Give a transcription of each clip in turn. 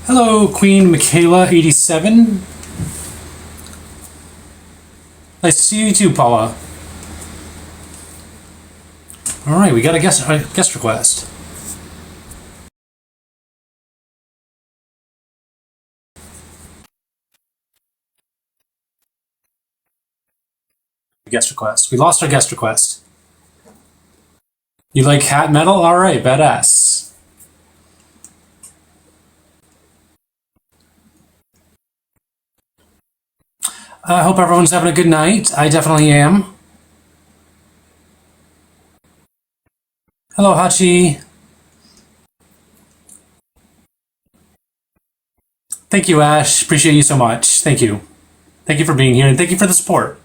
Hello, Queen Michaela 87. Nice to see you too, Paula. All right, we got a guest request. Guest request. We lost our guest request. You like hat metal? All right, badass. I hope everyone's having a good night. I definitely am. Hello, Hachi. Thank you, Ash. Appreciate you so much. Thank you. Thank you for being here, and thank you for the support.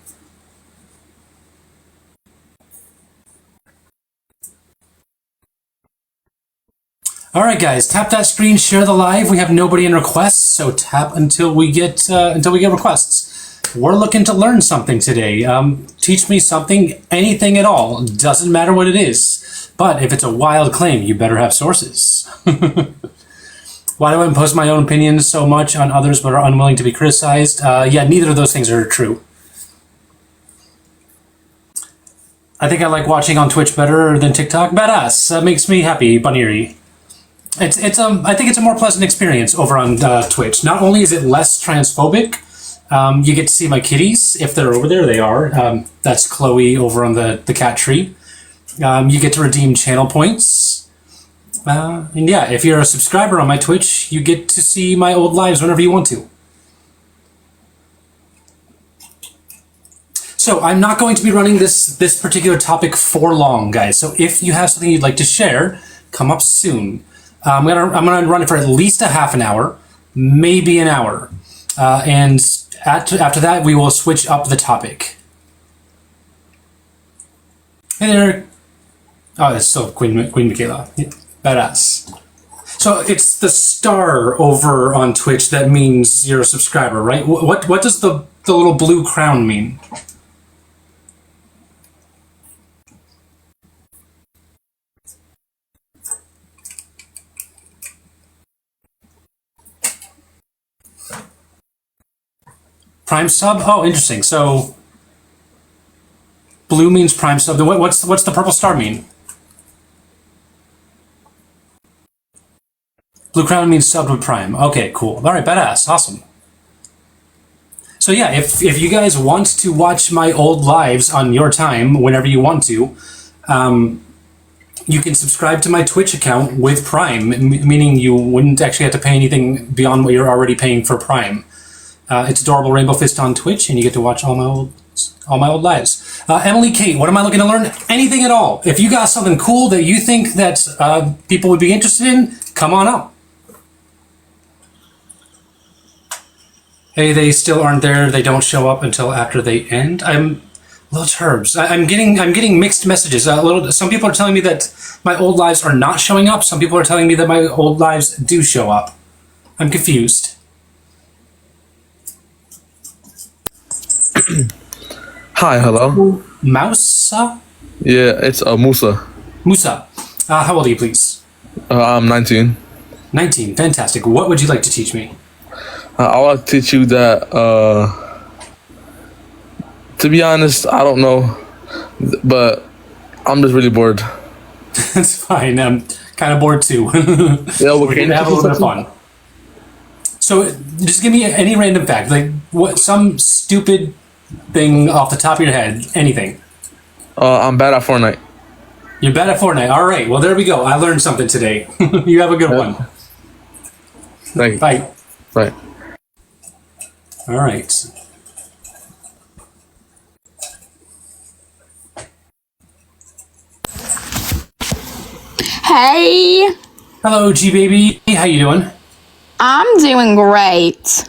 All right, guys, tap that screen, share the live. We have nobody in requests, so tap until we get requests. We're looking to learn something today. Teach me something, anything at all. Doesn't matter what it is. But if it's a wild claim, you better have sources. Why do I impose my own opinions so much on others but are unwilling to be criticized? Yeah, neither of those things are true. I think I like watching on Twitch better than TikTok. Badass. That makes me happy, Bunnery. I think it's a more pleasant experience over on Twitch. Not only is it less transphobic, you get to see my kitties if they're over there. They are. That's Chloe over on the cat tree. You get to redeem channel points. And yeah, if you're a subscriber on my Twitch, you get to see my old lives whenever you want to. So I'm not going to be running this particular topic for long, guys. So if you have something you'd like to share, come up soon. I'm gonna run it for at least a half an hour, maybe an hour, and after that we will switch up the topic. Hey there. Oh, it's still Queen Michaela. Yeah, badass. So it's the star over on Twitch that means you're a subscriber, right? What does the little blue crown mean? Prime sub? Oh, interesting. So blue means prime sub. Then what's the purple star mean? Blue crown means sub with prime. Okay, cool. All right, badass. Awesome. So yeah, if you guys want to watch my old lives on your time, whenever you want to, you can subscribe to my Twitch account with Prime, meaning you wouldn't actually have to pay anything beyond what you're already paying for Prime. It's Adorable Rainbow Fist on Twitch, and you get to watch all my old lives. Emily Kate, what am I looking to learn? Anything at all. If you got something cool that you think that people would be interested in, come on up. Hey, they still aren't there. They don't show up until after they end. Little Turbs. I'm getting mixed messages. Some people are telling me that my old lives are not showing up. Some people are telling me that my old lives do show up. I'm confused. Hi, hello. Mousa? Yeah, it's Musa. Musa. How old are you, please? I'm 19. 19. Fantastic. What would you like to teach me? I want to teach you that, to be honest, I don't know, but I'm just really bored. That's fine. I'm kind of bored too. Yeah, we're going to have a little bit of fun. So just give me any random fact, like some stupid thing off the top of your head, anything. I'm bad at Fortnite. You're bad at Fortnite. All right. Well, there we go. I learned something today. You have a good one. Thank you. Bye. Bye. All right. Hey. Hello, G baby. How you doing? I'm doing great.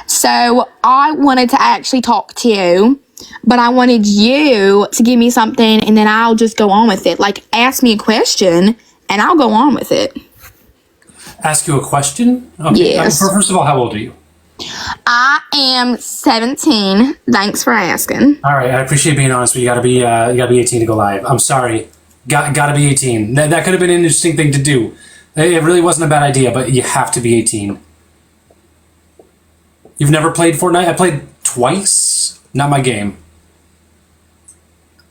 So I wanted to actually talk to you, but I wanted you to give me something and then I'll just go on with it. Like, ask me a question and I'll go on with it. Ask you a question? Okay. Yes. First of all, how old are you? I am 17. Thanks for asking. All right. I appreciate being honest, but you gotta be 18 to go live. I'm sorry. Gotta be 18. That could have been an interesting thing to do. It really wasn't a bad idea, but you have to be 18. You've never played Fortnite? I played twice. Not my game.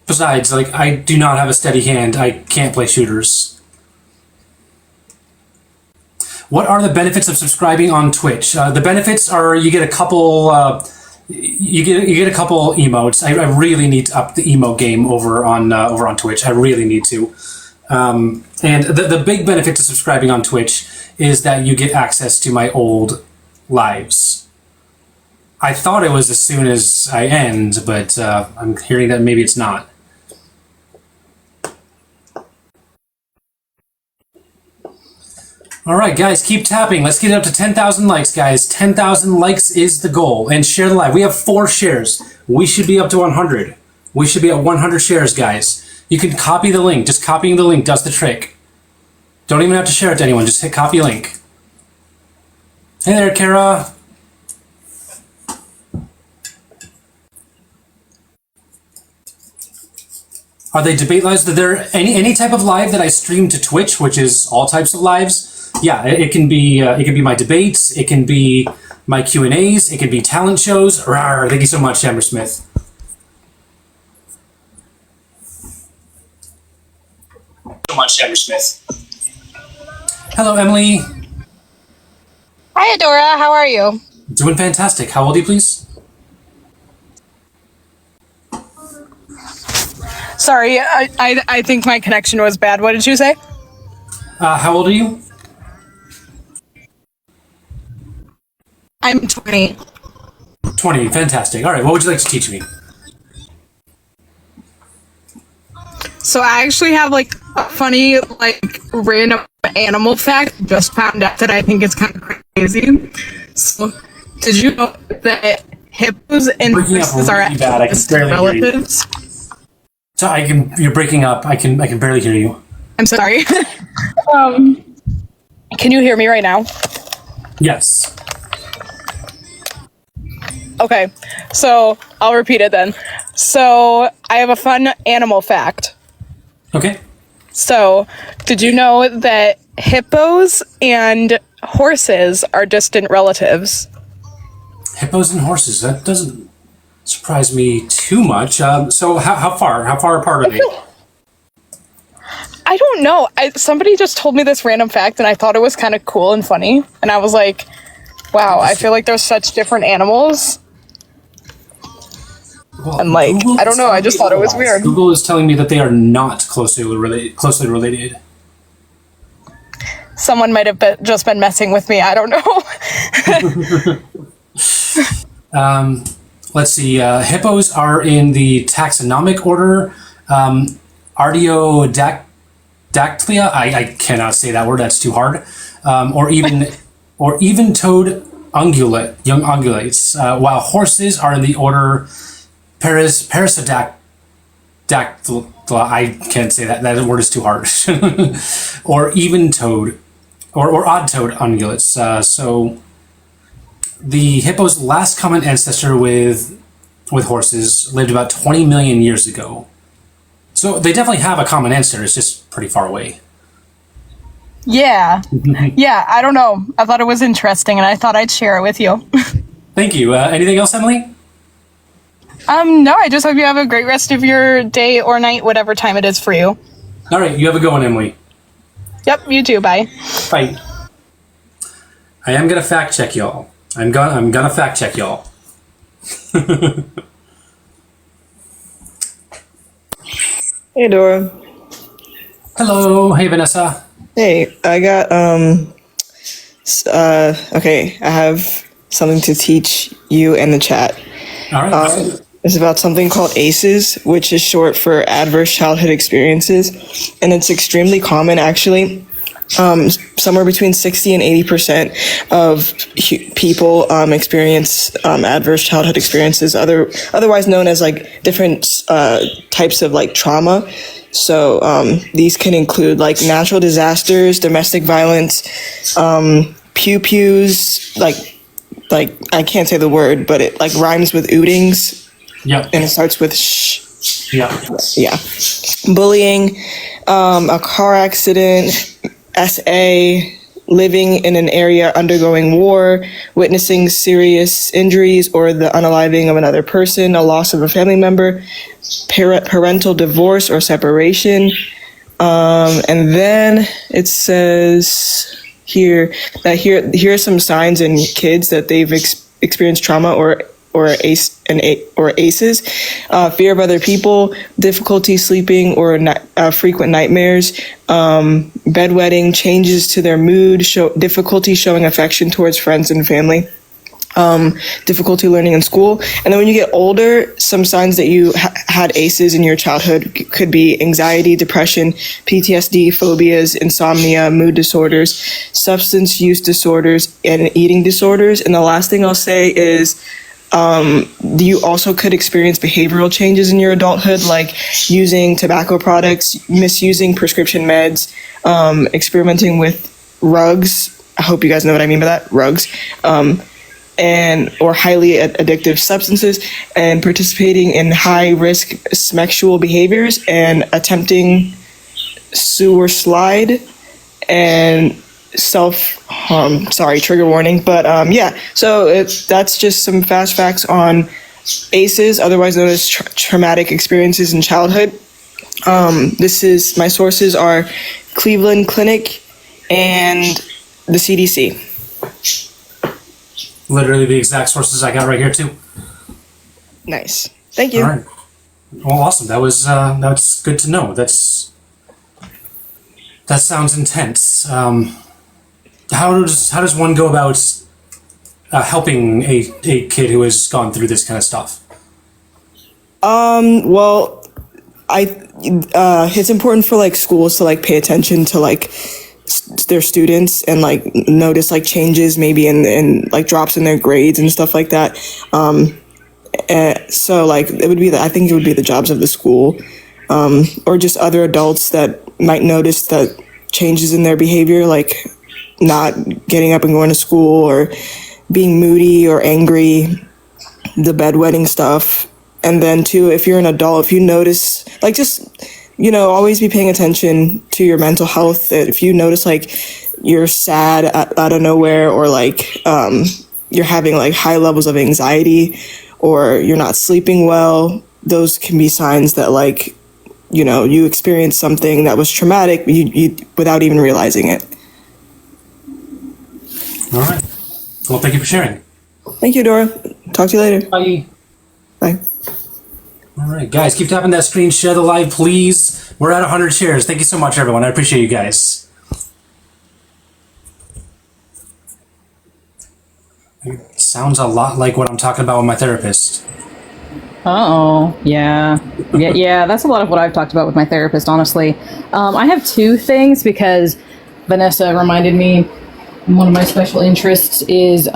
Besides, like, I do not have a steady hand. I can't play shooters. What are the benefits of subscribing on Twitch? The benefits are you get a couple. You get a couple emotes. I really need to up the emote game over on Twitch. I really need to. And the big benefit to subscribing on Twitch is that you get access to my old lives. I thought it was as soon as I end, but I'm hearing that maybe it's not. All right, guys, keep tapping. Let's get it up to 10,000 likes, guys. 10,000 likes is the goal. And share the live. We have 4 shares. We should be up to 100. We should be at 100 shares, guys. You can copy the link. Just copying the link does the trick. Don't even have to share it to anyone. Just hit copy link. Hey there, Kara. Are they debate lives? Are there any type of live that I stream to Twitch, which is all types of lives? Yeah, it can be my debates, it can be my Q&As, it can be talent shows. Rawr, thank you so much, Hammersmith. So much, Hammersmith. Hello, Emily. Hi, Adora. How are you? Doing fantastic. How old are you, please? Sorry, I think my connection was bad. What did you say? How old are you? I'm 20. 20. Fantastic. All right. What would you like to teach me? So I actually have like a funny, like random animal fact. Just found out that I think it's kind of crazy. So, did you know that hippos and horses are actually relatives? So you're breaking up. I can barely hear you. I'm sorry. Can you hear me right now? Yes. Okay, so I'll repeat it then. So I have a fun animal fact. Okay. So, did you know that hippos and horses are distant relatives? Hippos and horses. That doesn't surprise me too much. So how far apart are they? I don't know. Somebody just told me this random fact, and I thought it was kind of cool and funny. And I was like, wow, I feel like there's such different animals. Well, and like, I don't know, I just thought it was weird. Google is telling me that they are not closely related. Someone might have just been messing with me. I don't know. Let's see. Hippos are in the taxonomic order Artiodactylia. I cannot say that word. That's too hard. Or even-toed young ungulates. While horses are in the order Perissodactyla. I can't say that. That word is too hard. Or even-toed, or odd-toed ungulates. So the hippo's last common ancestor with horses lived about 20 million years ago. So they definitely have a common ancestor. It's just pretty far away. Yeah. Yeah, I don't know. I thought it was interesting, and I thought I'd share it with you. Thank you. Anything else, Emily? No, I just hope you have a great rest of your day or night, whatever time it is for you. All right, you have a good one, Emily. Yep, you too. Bye. Bye. I am gonna fact check y'all. I'm gonna fact check y'all. Hey, Dora. Hello. Hey, Vanessa. Hey, I got, okay, I have something to teach you and the chat. All right. It's about something called ACEs, which is short for Adverse Childhood Experiences, and it's extremely common, actually. Somewhere between 60 and 80% of people experience adverse childhood experiences, otherwise known as like different types of like trauma. So these can include like natural disasters, domestic violence, pew-pews, like I can't say the word, but it like rhymes with ootings. Yep. And it starts with sh. Yeah. Yeah. Bullying, a car accident, SA, living in an area undergoing war, witnessing serious injuries or the unaliving of another person, a loss of a family member, parental divorce or separation. And then it says here that here are some signs in kids that they've experienced trauma or ACEs, fear of other people, difficulty sleeping or frequent nightmares, bedwetting, changes to their mood, difficulty showing affection towards friends and family, difficulty learning in school. And then when you get older, some signs that you had ACEs in your childhood could be anxiety, depression, PTSD, phobias, insomnia, mood disorders, substance use disorders, and eating disorders. And the last thing I'll say is you also could experience behavioral changes in your adulthood, like using tobacco products, misusing prescription meds, experimenting with rugs. I hope you guys know what I mean by that, rugs. Or highly addictive substances, and participating in high-risk sexual behaviors, and attempting suicide and self-harm. Sorry, trigger warning. But yeah, so that's just some fast facts on ACEs, otherwise known as traumatic experiences in childhood. My sources are Cleveland Clinic and the CDC. Literally the exact sources I got right here too. Nice. Thank you. All right. Well, awesome. That's good to know. That sounds intense. How does one go about helping a kid who has gone through this kind of stuff? Well, it's important for like schools to like pay attention to like their students and like notice like changes maybe in like drops in their grades and stuff like that. So like I think it would be the jobs of the school, or just other adults that might notice that changes in their behavior, like not getting up and going to school, or being moody or angry, the bedwetting stuff. And then too, if you're an adult, if you notice, like just, always be paying attention to your mental health. If you notice like you're sad out of nowhere, or like you're having like high levels of anxiety, or you're not sleeping well, those can be signs that like, you experienced something that was traumatic you without even realizing it. All right. Well, thank you for sharing. Thank you, Adora. Talk to you later. Bye. Bye. All right, guys, keep tapping that screen, share the live, please. We're at 100 shares. Thank you so much, everyone. I appreciate you guys. It sounds a lot like what I'm talking about with my therapist. Yeah. That's a lot of what I've talked about with my therapist, honestly. I have two things because Vanessa reminded me one of my special interests is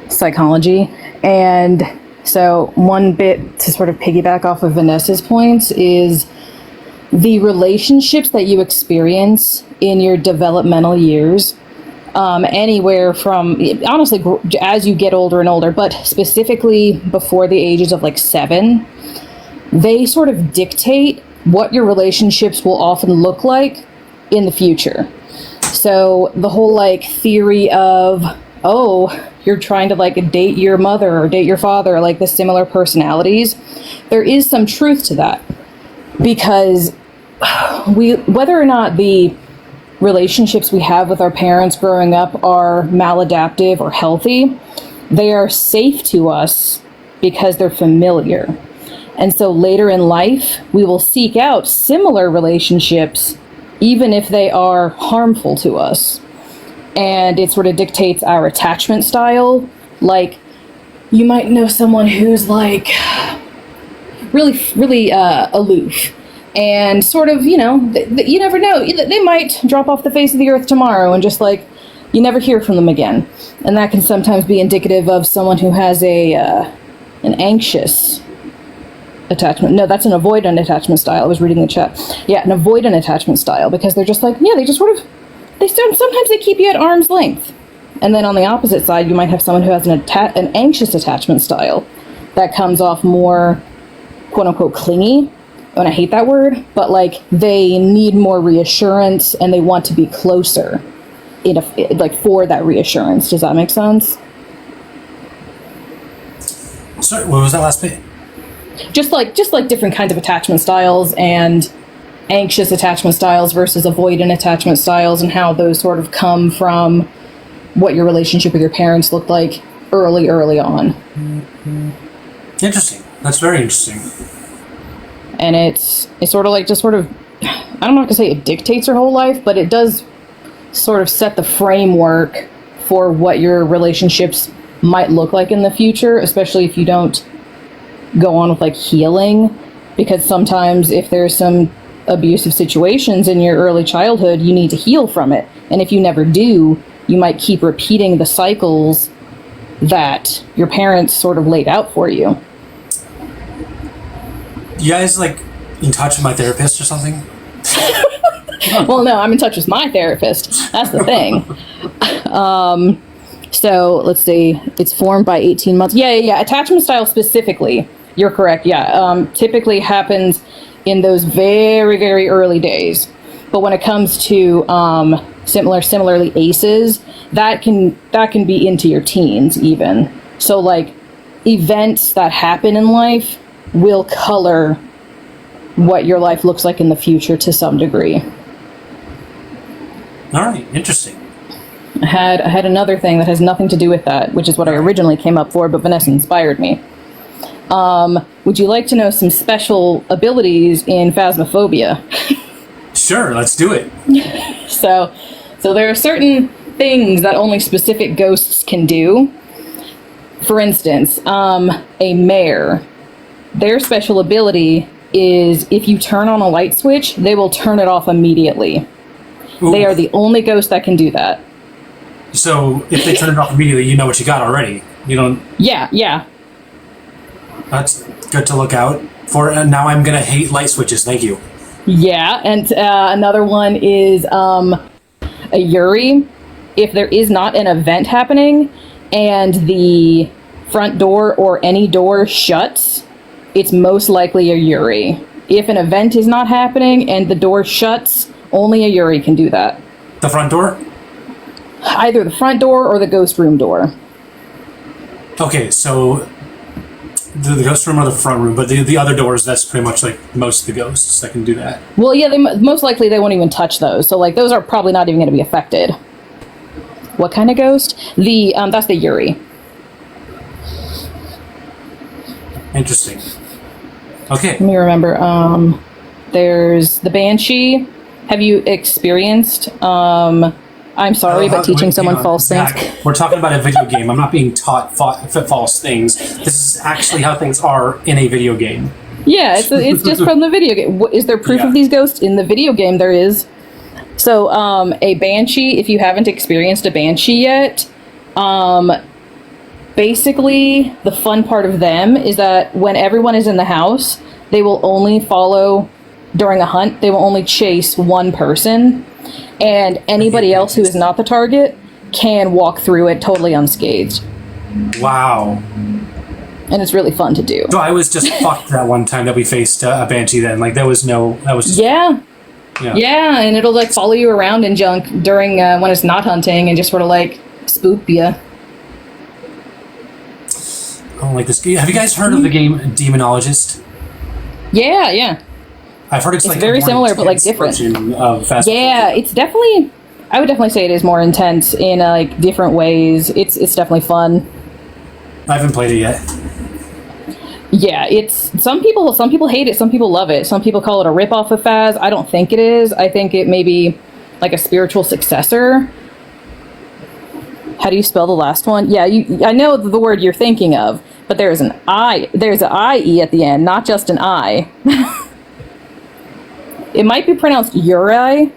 psychology. And so one bit to sort of piggyback off of Vanessa's points is the relationships that you experience in your developmental years, anywhere from, honestly, as you get older and older, but specifically before the ages of like 7, they sort of dictate what your relationships will often look like in the future. So the whole like theory of, you're trying to like date your mother or date your father, like the similar personalities, there is some truth to that, because whether or not the relationships we have with our parents growing up are maladaptive or healthy, they are safe to us because they're familiar. And so later in life, we will seek out similar relationships, even if they are harmful to us. And it sort of dictates our attachment style. Like, you might know someone who's like really aloof, and sort of, you never know, they might drop off the face of the earth tomorrow, and just like, you never hear from them again. And that can sometimes be indicative of someone who has an anxious attachment. No, that's an avoidant attachment style. I was reading the chat. Yeah, an avoidant attachment style, because they're just like, they just sort of, sometimes they keep you at arm's length. And then on the opposite side, you might have someone who has an anxious attachment style that comes off more, quote unquote, clingy. And I hate that word, but like they need more reassurance and they want to be closer like for that reassurance. Does that make sense? Sorry, what was that last bit? Just like different kinds of attachment styles and anxious attachment styles versus avoidant attachment styles, and how those sort of come from what your relationship with your parents looked like early on. Interesting. That's very interesting. And it's sort of like just sort of, I'm not gonna say it dictates your whole life, but it does sort of set the framework for what your relationships might look like in the future, especially if you don't go on with like healing, because sometimes if there's some abusive situations in your early childhood, you need to heal from it. And if you never do, you might keep repeating the cycles that your parents sort of laid out for you. You guys like in touch with my therapist or something? Well, no, I'm in touch with my therapist. That's the thing. So let's see. It's formed by 18 months. Yeah. Attachment style specifically. You're correct. Yeah. Typically happens in those very, very early days. But when it comes to similarly ACEs, that can be into your teens even. So like events that happen in life will color what your life looks like in the future to some degree. All right, interesting. I had another thing that has nothing to do with that, which is what I originally came up for, but Vanessa inspired me. Would you like to know some special abilities in Phasmophobia? Sure, let's do it. So there are certain things that only specific ghosts can do. For instance, a mare. Their special ability is if you turn on a light switch, they will turn it off immediately. Ooh. They are the only ghost that can do that. So if they turn it off immediately, you know what you got already. You don't. Yeah. That's good to look out for. And now I'm gonna hate light switches. Thank you. Yeah, and another one is a Yuri. If there is not an event happening and the front door or any door shuts, it's most likely a Yuri. If an event is not happening and the door shuts, only a Yuri can do that. The front door? Either the front door or the ghost room door. Okay, so the ghost room or the front room, but the other doors, that's pretty much like most of the ghosts that can do that. Well, yeah, most likely they won't even touch those. So like those are probably not even going to be affected. What kind of ghost? That's the Yuri. Interesting. Okay. Let me remember. There's the Banshee. Have you experienced? I'm sorry, but teaching someone false Zach, things. We're talking about a video game. I'm not being taught false things. This is actually how things are in a video game. Yeah, it's just from the video game. Is there proof of these ghosts in the video game? There is. So, a Banshee, if you haven't experienced a Banshee yet, basically the fun part of them is that when everyone is in the house, they will only follow during a hunt. They will only chase one person, and anybody else who is not the target can walk through it totally unscathed. Wow. And it's really fun to do. So I was just fucked that one time that we faced a Banshee then. Like, that was just... Yeah, and it'll like follow you around and junk during when it's not hunting and just sort of like spook you. I don't like this game. Have you guys heard of the game Demonologist? Yeah. I've heard it's like very a more similar, but like intense different. version of Fast Yeah, it's definitely. I would definitely say it is more intense in like different ways. It's definitely fun. I haven't played it yet. Yeah, it's some people hate it, some people love it. Some people call it a ripoff of Phaz. I don't think it is. I think it may be like a spiritual successor. How do you spell the last one? Yeah, I know the word you're thinking of, but there's an I. There's an IE at the end, not just an I. It might be pronounced Uri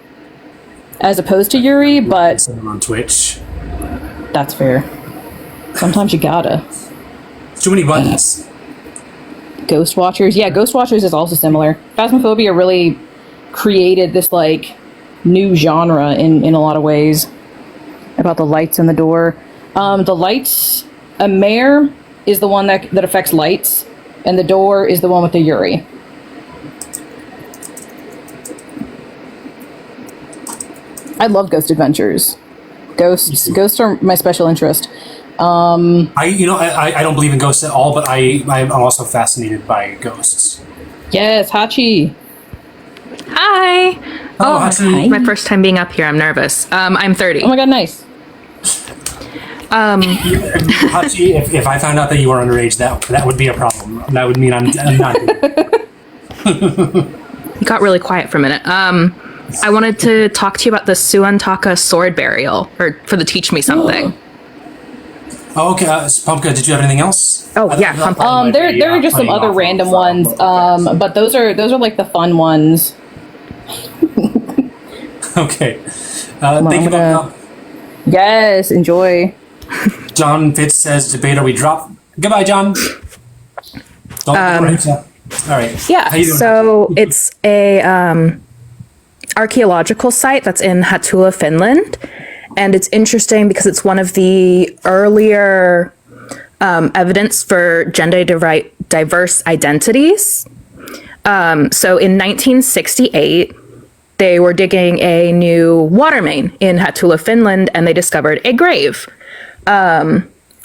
as opposed to Yuri, but On Twitch. that's fair. Sometimes you gotta. Too many buttons. Ghost Watchers. Yeah, Ghost Watchers is also similar. Phasmophobia really created this like new genre in a lot of ways. About the lights in the door. The lights, a mare is the one that affects lights, and the door is the one with the Yuri. I love Ghost Adventures. Ghosts are my special interest. I don't believe in ghosts at all, but I'm also fascinated by ghosts. Yes, Hachi. Hi. Hello, Hachi. My first time being up here. I'm nervous. I'm 30. Oh my god, nice. Hachi, if I found out that you were underage, that would be a problem. That would mean I'm not. You got really quiet for a minute. I wanted to talk to you about the Suantaka sword burial, or for the Teach Me Something. Oh, okay. Pumpkin, did you have anything else? Oh, yeah, Pumpkin. There are just some other random ones, but those are like the fun ones. Okay. Thank you, Pumpkin. Yes, enjoy. John Fitz says, "Debater, we drop." Goodbye, John. All right. Yeah, How you doing? so it's a archaeological site that's in Hattula, Finland. And it's interesting because it's one of the earlier evidence for gender diverse identities. So in 1968, they were digging a new water main in Hattula, Finland, and they discovered a grave.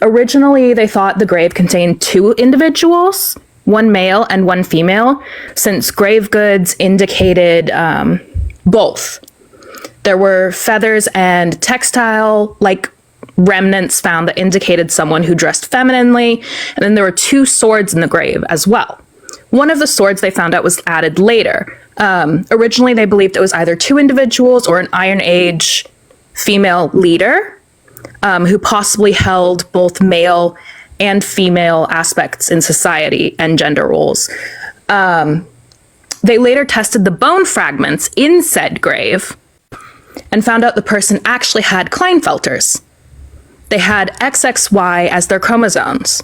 Originally, they thought the grave contained 2 individuals, one male and one female, since grave goods indicated both. There were feathers and textile remnants found that indicated someone who dressed femininely, and then there were 2 swords in the grave as well. One of the swords they found out was added later. Originally, they believed it was either 2 individuals or an Iron Age female leader who possibly held both male and female aspects in society and gender roles. They later tested the bone fragments in said grave and found out the person actually had Klinefelters. They had XXY as their chromosomes.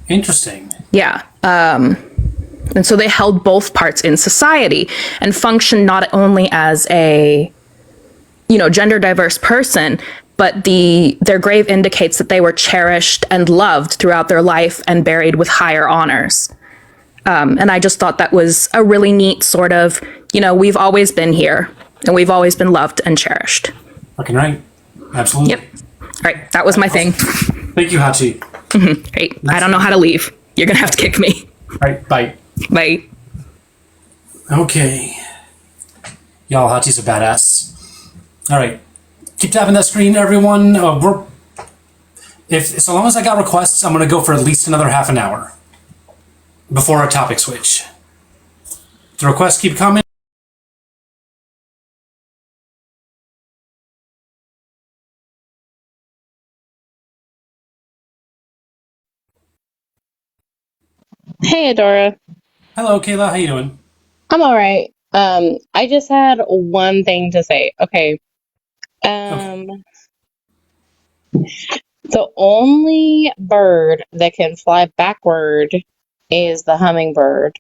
Interesting. Yeah. And so they held both parts in society and functioned not only as a, gender diverse person, but their grave indicates that they were cherished and loved throughout their life and buried with higher honors. And I just thought that was a really neat sort of, we've always been here and we've always been loved and cherished. Fucking right. Absolutely. Yep. All right. That was my thing. Thank you, Hachi. Great. I don't know how to leave. You're going to have to kick me. All right. Bye. Bye. Okay. Y'all, Hachi's a badass. All right. Keep tapping that screen, everyone. So long as I got requests, I'm going to go for at least another half an hour before our topic switch. The requests keep coming. Hey, Adora. Hello, Kayla. How you doing? I'm all right. I just had one thing to say. Okay. The only bird that can fly backward is the hummingbird.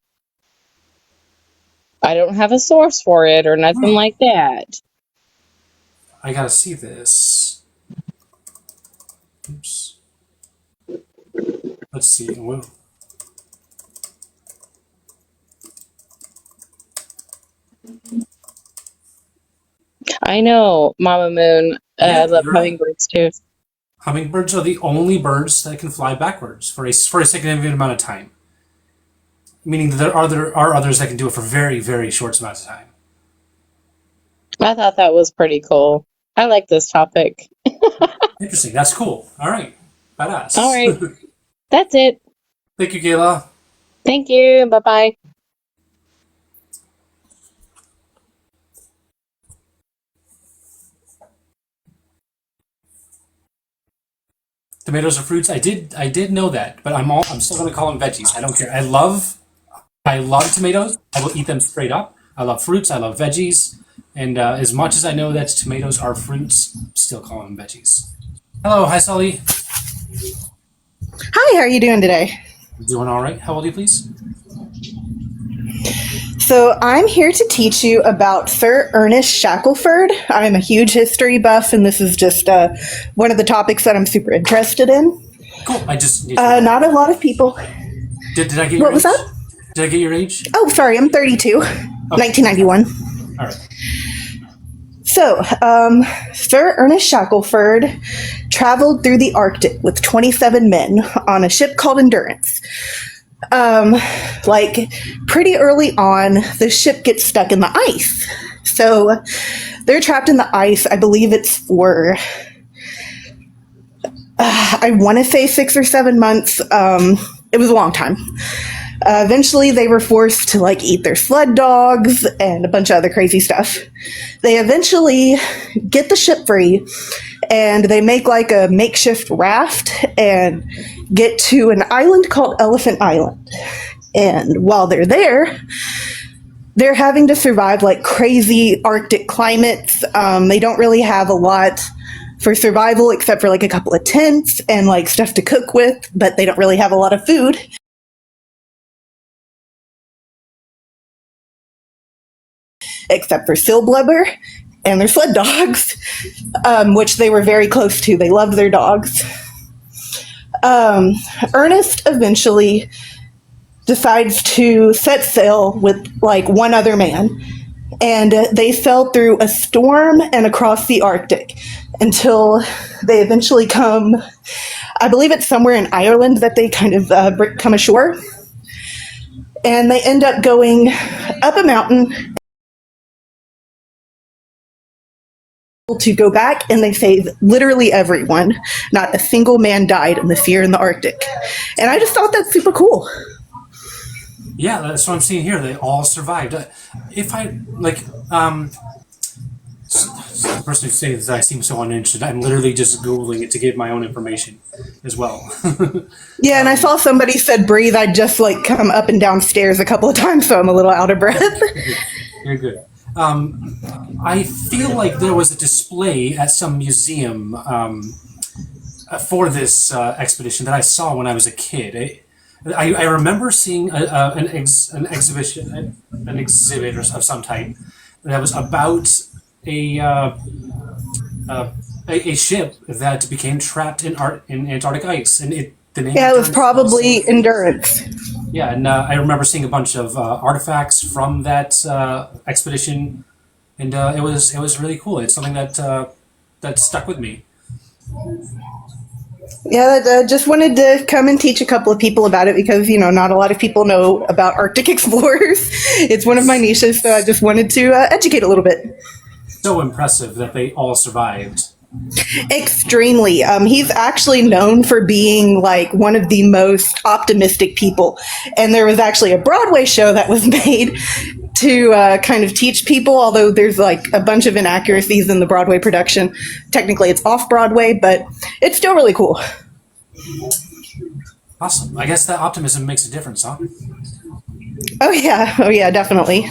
I don't have a source for it or nothing like that. I gotta see this. Oops. Let's see. Whoa. I know, Mama Moon. Yeah, I love you're right. hummingbirds too. Hummingbirds are the only birds that can fly backwards for a significant amount of time. Meaning that there are others that can do it for very, very short amounts of time. I thought that was pretty cool. I like this topic. Interesting. That's cool. All right. Badass. All right. That's it. Thank you, Kayla. Thank you. Bye-bye. Tomatoes are fruits. I did know that, but I'm still gonna call them veggies. I don't care. I love tomatoes. I will eat them straight up. I love fruits. I love veggies. And as much as I know that tomatoes are fruits, still call them veggies. Hello, hi Sully. Hi, how are you doing today? Doing all right. How old are you, please? So I'm here to teach you about Sir Ernest Shackelford. I'm a huge history buff, and this is just one of the topics that I'm super interested in. Cool. I just not a lot of people. Did I get your What age? was that? Did I get your age? Oh, sorry, I'm 32, 1991. All right. So, Sir Ernest Shackelford traveled through the Arctic with 27 men on a ship called Endurance. Pretty early on, the ship gets stuck in the ice. So, they're trapped in the ice. I believe it's for, I want to say 6 or 7 months. It was a long time. Eventually, they were forced to eat their sled dogs and a bunch of other crazy stuff. They eventually get the ship free, and they make a makeshift raft and get to an island called Elephant Island. And while they're there, they're having to survive crazy Arctic climates. They don't really have a lot for survival except for a couple of tents and stuff to cook with, but they don't really have a lot of food. Except for seal blubber and their sled dogs, which they were very close to. They loved their dogs. Ernest eventually decides to set sail with one other man, and they sail through a storm and across the Arctic until they eventually come, I believe it's somewhere in Ireland that they kind of come ashore, and they end up going up a mountain to go back, and they save literally everyone. Not a single man died in the fear in the Arctic. And I just thought that's super cool. Yeah, that's what I'm seeing here. They all survived. If I, the person who says I seem so uninterested, I'm literally just Googling it to get my own information as well. Yeah, and I saw somebody said breathe. I just come up and down stairs a couple of times, so I'm a little out of breath. You're good. I feel like there was a display at some museum for this expedition that I saw when I was a kid. I remember seeing an exhibit of some type that was about a ship that became trapped in Antarctic ice, and the name. Yeah, it was probably Endurance. Yeah, and I remember seeing a bunch of artifacts from that expedition, and it was really cool. It's something that stuck with me. Yeah, I just wanted to come and teach a couple of people about it because, not a lot of people know about Arctic explorers. It's one of my niches, so I just wanted to educate a little bit. So impressive that they all survived. Extremely. He's actually known for being one of the most optimistic people. And there was actually a Broadway show that was made to kind of teach people, although there's a bunch of inaccuracies in the Broadway production. Technically it's off Broadway, but it's still really cool. Awesome. I guess that optimism makes a difference, huh? Oh yeah, definitely.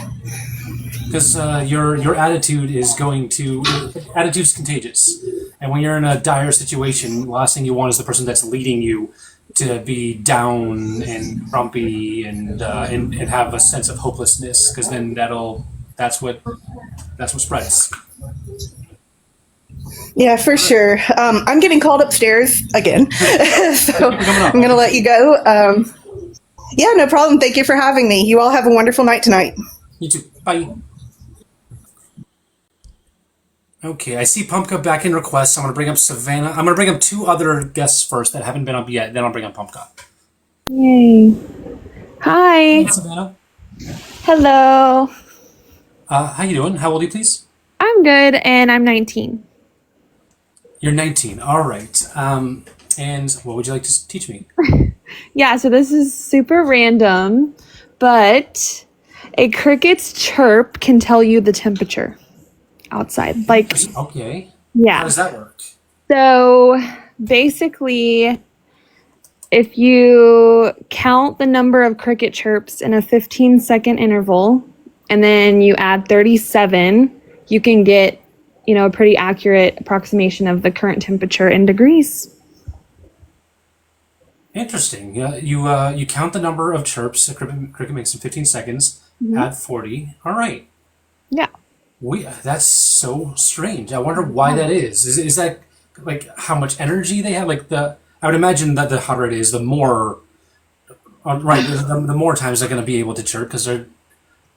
Because your attitude is attitude's contagious, and when you're in a dire situation, the last thing you want is the person that's leading you to be down and grumpy and have a sense of hopelessness. Because then that's what spreads. Yeah, for sure. I'm getting called upstairs again, so I'm gonna let you go. Yeah, no problem. Thank you for having me. You all have a wonderful night tonight. You too. Bye. Okay, I see Pumpka back in requests. I'm going to bring up Savannah. I'm going to bring up 2 other guests first that haven't been up yet. Then I'll bring up Pumpka. Yay. Hi. Hey, Savannah. Hello. How you doing? How old are you, please? I'm good, and I'm 19. You're 19. All right. And what would you like to teach me? Yeah, so this is super random, but a cricket's chirp can tell you the temperature outside. Okay. Yeah. How does that work? So basically, if you count the number of cricket chirps in a 15-second interval, and then you add 37, you can get, a pretty accurate approximation of the current temperature in degrees. Interesting. Yeah, you count the number of chirps a cricket makes in 15 seconds, add 40. All right. Yeah. That's so strange. I wonder why that is. Is that how much energy they have? I would imagine that the hotter it is, the more, right? The more times they're going to be able to chirp because they're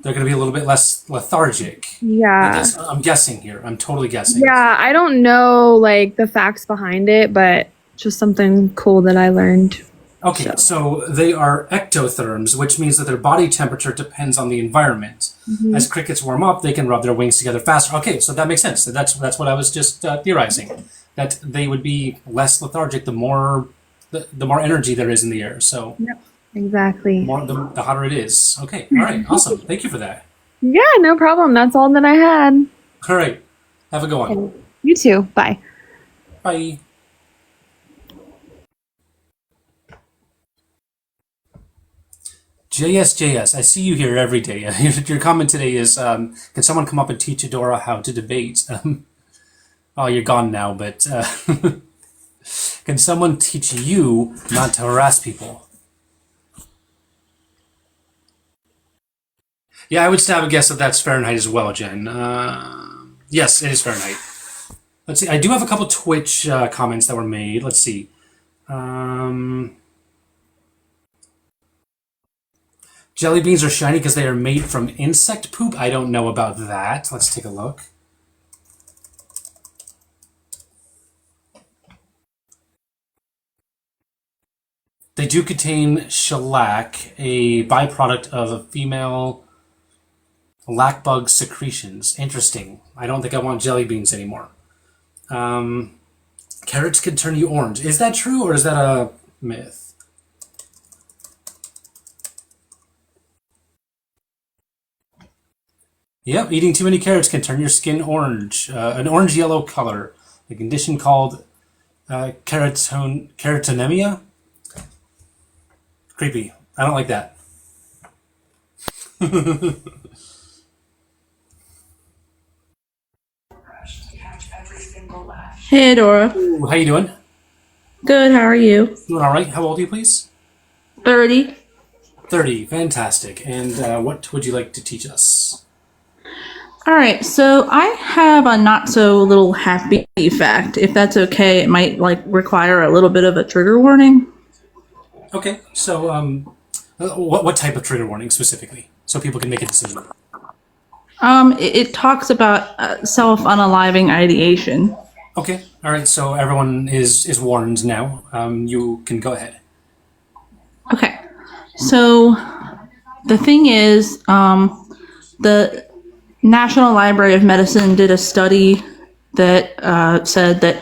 they're going to be a little bit less lethargic. Yeah. I'm guessing here. I'm totally guessing. Yeah, I don't know like the facts behind it, but just something cool that I learned. Okay, so they are ectotherms, which means that their body temperature depends on the environment. As crickets warm up, they can rub their wings together faster. Okay, so that makes sense. So that's what I was just theorizing, that they would be less lethargic the more energy there is in the air. So Yep. Exactly. the hotter it is. Okay, all right, awesome. Thank you for that. Yeah, no problem. That's all that I had. All right, have a good one. You too. Bye. Bye. JS, I see you here every day. Your comment today is, can someone come up and teach Adora how to debate? Oh, you're gone now, but can someone teach you not to harass people? Yeah, I would stab a guess that that's Fahrenheit as well, Jen. Yes, it is Fahrenheit. Let's see. I do have a couple Twitch comments that were made. Let's see. Jelly beans are shiny because they are made from insect poop. I don't know about that. Let's take a look. They do contain shellac, a byproduct of a female lac bug secretions. Interesting. I don't think I want jelly beans anymore. Carrots can turn you orange. Is that true or is that a myth? Yep, eating too many carrots can turn your skin orange, an orange-yellow color, a condition called keratonemia. Creepy. I don't like that. Hey, Adora. Ooh, how you doing? Good, how are you? Doing all right. How old are you, please? 30. 30. Fantastic. And what would you like to teach us? All right, so I have a not so little happy fact. If that's okay, it might require a little bit of a trigger warning. Okay. So, what type of trigger warning specifically, so people can make a decision? It talks about self-unaliving ideation. Okay. All right. So everyone is warned now. You can go ahead. Okay, so the thing is, the National Library of Medicine did a study that said that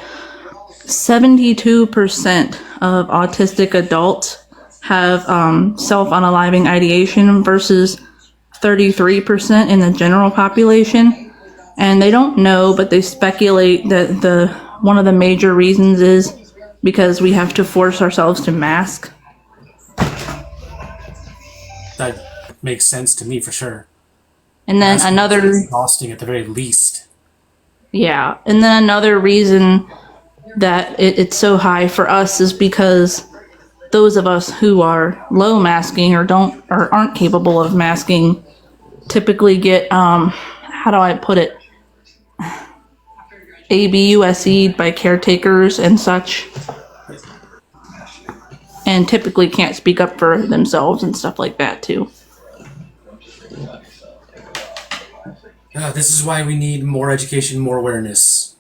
72% of autistic adults have self-unaliving ideation versus 33% in the general population. And they don't know, but they speculate that one of the major reasons is because we have to force ourselves to mask. That makes sense to me for sure. And then another exhausting at the very least. Yeah, and then another reason that it's so high for us is because those of us who are low masking or aren't capable of masking typically get how do I put it, ABUSE'd by caretakers and such, and typically can't speak up for themselves and stuff like that too. This is why we need more education, more awareness.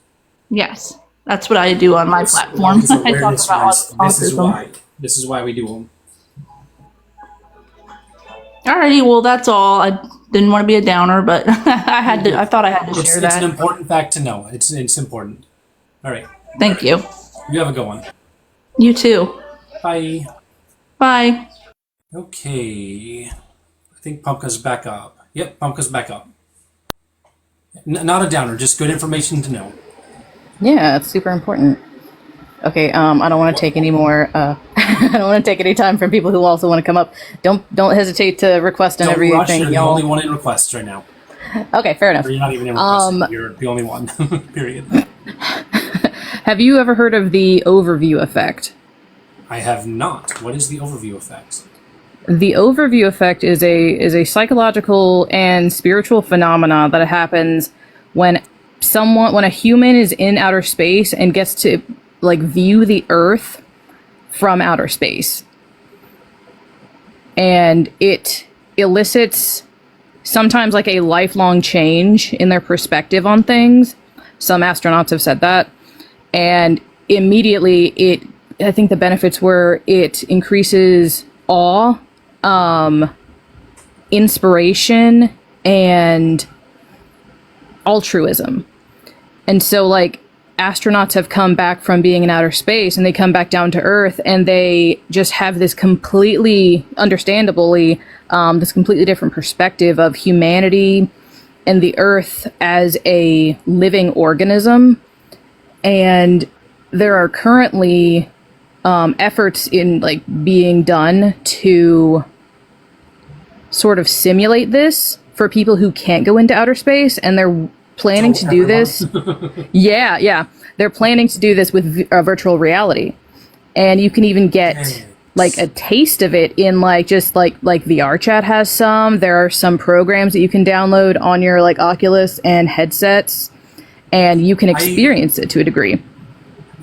Yes, that's what I do on my platform. I talk about autism. This is why we do them. Alrighty, well that's all. I didn't want to be a downer, but I thought I had to share that. It's an important fact to know. It's important. All right. Thank you. You have a good one. You too. Bye. Bye. Okay. I think Pumpkin's back up. Yep, Pumpkin's back up. Not a downer, just good information to know. Yeah, it's super important. Okay, I don't want to take any more. I don't want to take any time from people who also want to come up. Don't hesitate to request on everything, rush, you're y'all. the only one in requests right now. Okay, fair enough. Or you're not even in requests. You're the only one. Period. Have you ever heard of the overview effect? I have not. What is the overview effect? The overview effect is a psychological and spiritual phenomena that happens when a human is in outer space and gets to view the Earth from outer space. And it elicits sometimes like a lifelong change in their perspective on things. Some astronauts have said that. And immediately I think the benefits were it increases awe, inspiration, and altruism. And so, like, astronauts have come back from being in outer space and they come back down to Earth and they just have this completely, understandably, this completely different perspective of humanity and the Earth as a living organism. And there are currently efforts in like being done to sort of simulate this for people who can't go into outer space, and they're planning to do this. Yeah, they're planning to do this with virtual reality, and you can even get like a taste of it in like just like VRChat has some. There are some programs that you can download on your like Oculus and headsets, and you can experience it to a degree.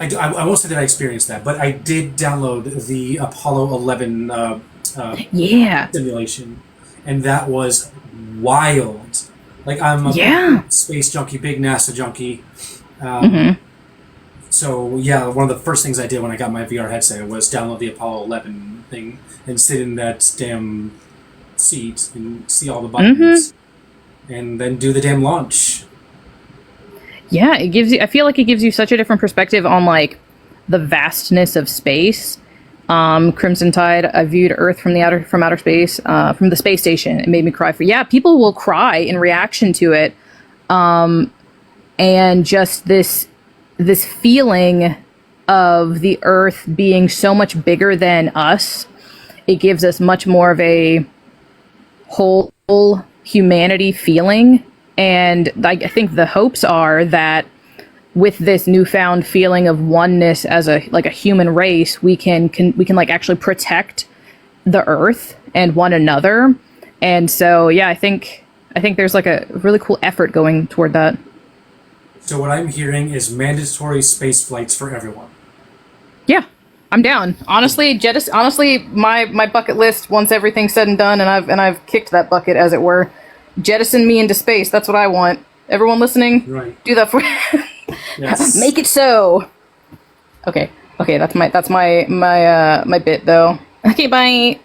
I won't say that I experienced that, but I did download the Apollo 11 simulation, and that was wild. Like, I'm a space junkie, big NASA junkie. So, yeah, one of the first things I did when I got my VR headset was download the Apollo 11 thing and sit in that damn seat and see all the buttons, and then do the damn launch. Yeah, I feel like it gives you such a different perspective on like the vastness of space. Crimson Tide, I viewed Earth from outer space, from the space station. It made me cry. People will cry in reaction to it. And just this feeling of the Earth being so much bigger than us, it gives us much more of a whole humanity feeling. And I think the hopes are that with this newfound feeling of oneness as a human race, we can like actually protect the Earth and one another. And so, yeah, I think there's like a really cool effort going toward that. So what I'm hearing is mandatory space flights for everyone. Yeah, I'm down. Honestly, my bucket list, once everything's said and done, and I've kicked that bucket, as it were, jettison me into space. That's what I want. Everyone listening, do that for yes. Make it so. Okay, that's my bit though. Okay, bye.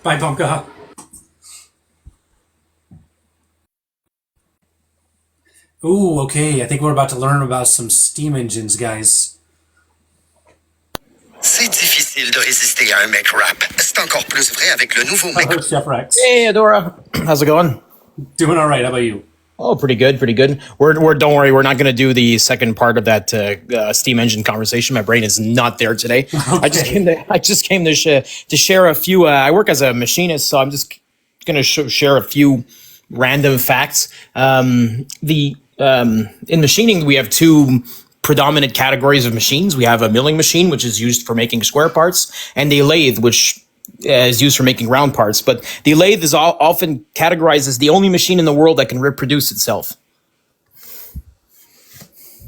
Bye, Bunka. Ooh, okay. I think we're about to learn about some steam engines, guys. C'est difficile de résister à un mec rap. C'est encore plus vrai avec le nouveau mec. Hello, Chef Rex. Hey, Adora. How's it going? Doing all right. How about you? Oh, pretty good, pretty good. We're don't worry, we're not going to do the second part of that steam engine conversation. My brain is not there today. Okay. I just came to share a few. I work as a machinist, so I'm just going to share a few random facts. In machining, we have two predominant categories of machines. We have a milling machine, which is used for making square parts, and a lathe, which is used for making round parts. But the lathe is often categorized as the only machine in the world that can reproduce itself.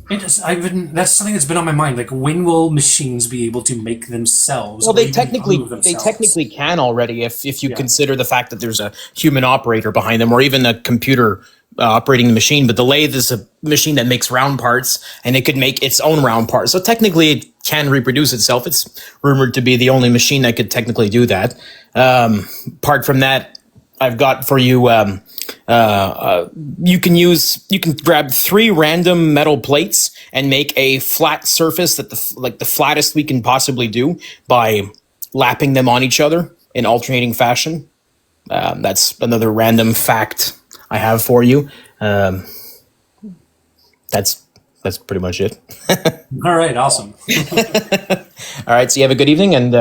That's something that's been on my mind. Like, when will machines be able to make themselves? Well, they technically can already, if you consider the fact that there's a human operator behind them, or even a computer operating the machine. But the lathe is a machine that makes round parts, and it could make its own round parts. So technically, it can reproduce itself. It's rumored to be the only machine that could technically do that. Apart from that, I've got for you. You can grab 3 random metal plates and make a flat surface that the flattest we can possibly do by lapping them on each other in alternating fashion. That's another random fact I have for you. That's pretty much it. All right, awesome. All right, so you have a good evening, and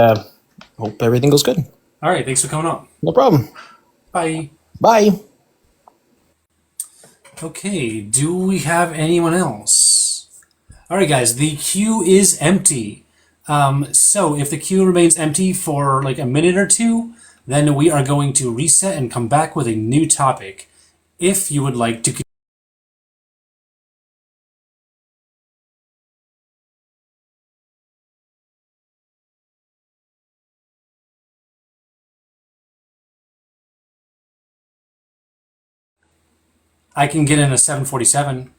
hope everything goes good. All right, thanks for coming on. No problem. Bye. Bye. Okay, do we have anyone else? All right, guys, the queue is empty. So if the queue remains empty for like a minute or two, then we are going to reset and come back with a new topic. If you would like to I can get in a 747.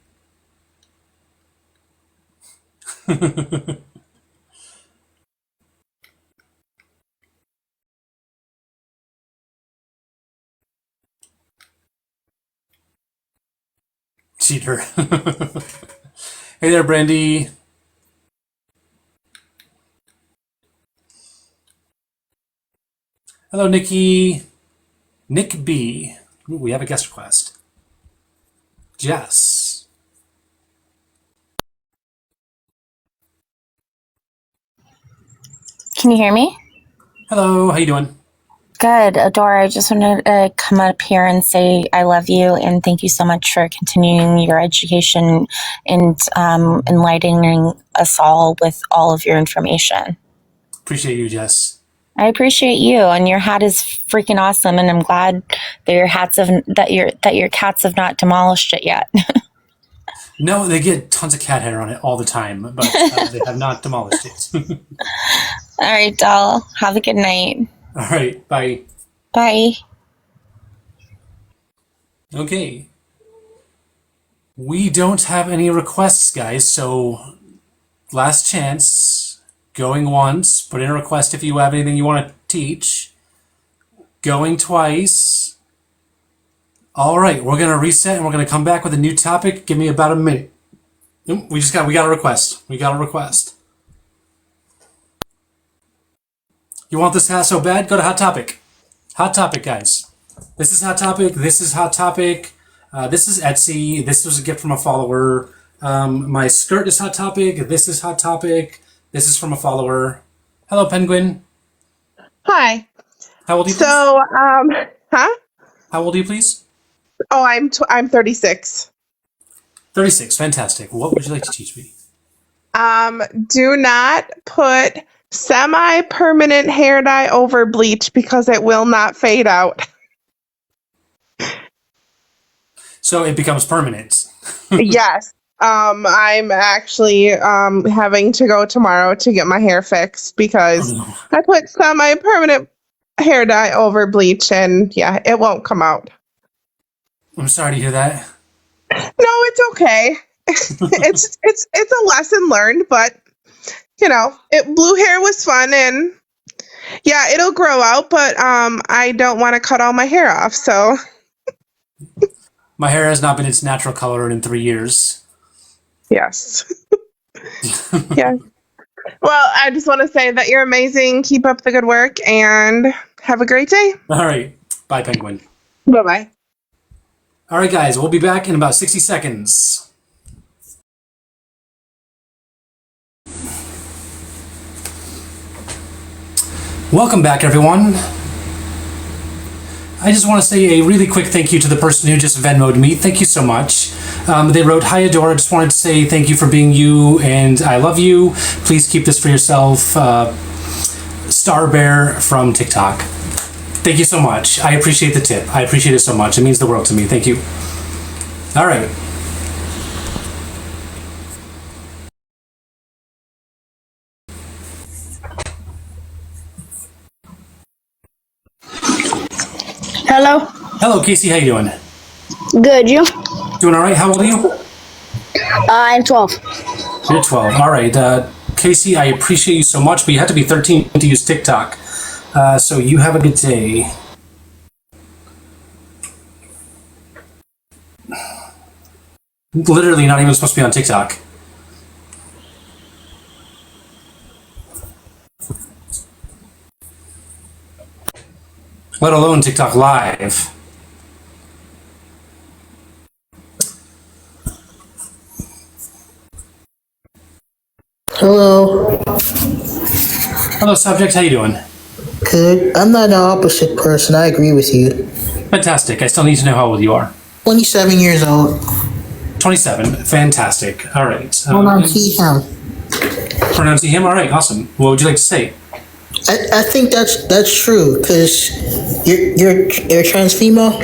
Cheater. Hey there, Brandy. Hello, Nikki. Nick B. Ooh, we have a guest request. Jess. Can you hear me? Hello, how you doing? Good. Adora, I just wanted to come up here and say I love you and thank you so much for continuing your education and enlightening us all with all of your information. Appreciate you, Jess. I appreciate you, and your hat is freaking awesome, and I'm glad that your cats have not demolished it yet. No, they get tons of cat hair on it all the time, but they have not demolished it. All right, doll. Have a good night. All right, bye. Bye. Okay. We don't have any requests, guys, so last chance. Going once. Put in a request if you have anything you want to teach. Going twice. All right, we're going to reset and we're going to come back with a new topic. Give me about a minute. We got a request. We got a request. You want this hat so bad? Go to Hot Topic. Hot Topic, guys. This is Hot Topic. This is Hot Topic. This is Etsy. This was a gift from a follower. My skirt is Hot Topic. This is Hot Topic. This is from a follower. Hello, Penguin. Hi. How old are you, please? So, huh? How old are you, please? Oh, I'm 36. 36. Fantastic. What would you like to teach me? Do not put semi-permanent hair dye over bleach because it will not fade out. So it becomes permanent. Yes. I'm actually having to go tomorrow to get my hair fixed because I put semi-permanent hair dye over bleach and yeah, it won't come out. I'm sorry to hear that. No, it's okay. it's a lesson learned, but you know, blue hair was fun and yeah, it'll grow out, but I don't want to cut all my hair off, so My hair has not been its natural color in 3 years. yes. Yeah. Well, I just want to say that you're amazing. Keep up the good work and have a great day. All right. Bye, Penguin. Bye-bye. All right, guys. We'll be back in about 60 seconds. Welcome back, everyone. I just want to say a really quick thank you to the person who just Venmo'd me. Thank you so much. They wrote, "Hi, Adora. Just wanted to say thank you for being you, and I love you. Please keep this for yourself. Star Bear from TikTok." Thank you so much. I appreciate the tip. I appreciate it so much. It means the world to me. Thank you. All right. Hello. Hello, Casey. How you doing? Good, you? Doing all right. How old are you? I'm 12. You're 12. All right. Casey, I appreciate you so much, but you have to be 13 to use TikTok. So you have a good day. Literally not even supposed to be on TikTok. Let alone TikTok Live. Hello. Hello, subject. How you doing? Good. I'm not an opposite person. I agree with you. Fantastic. I still need to know how old you are. 27 years old. 27. Fantastic. All right. Pronounce him. Pronounce him. All right. Awesome. What would you like to say? I think that's true because you're trans female.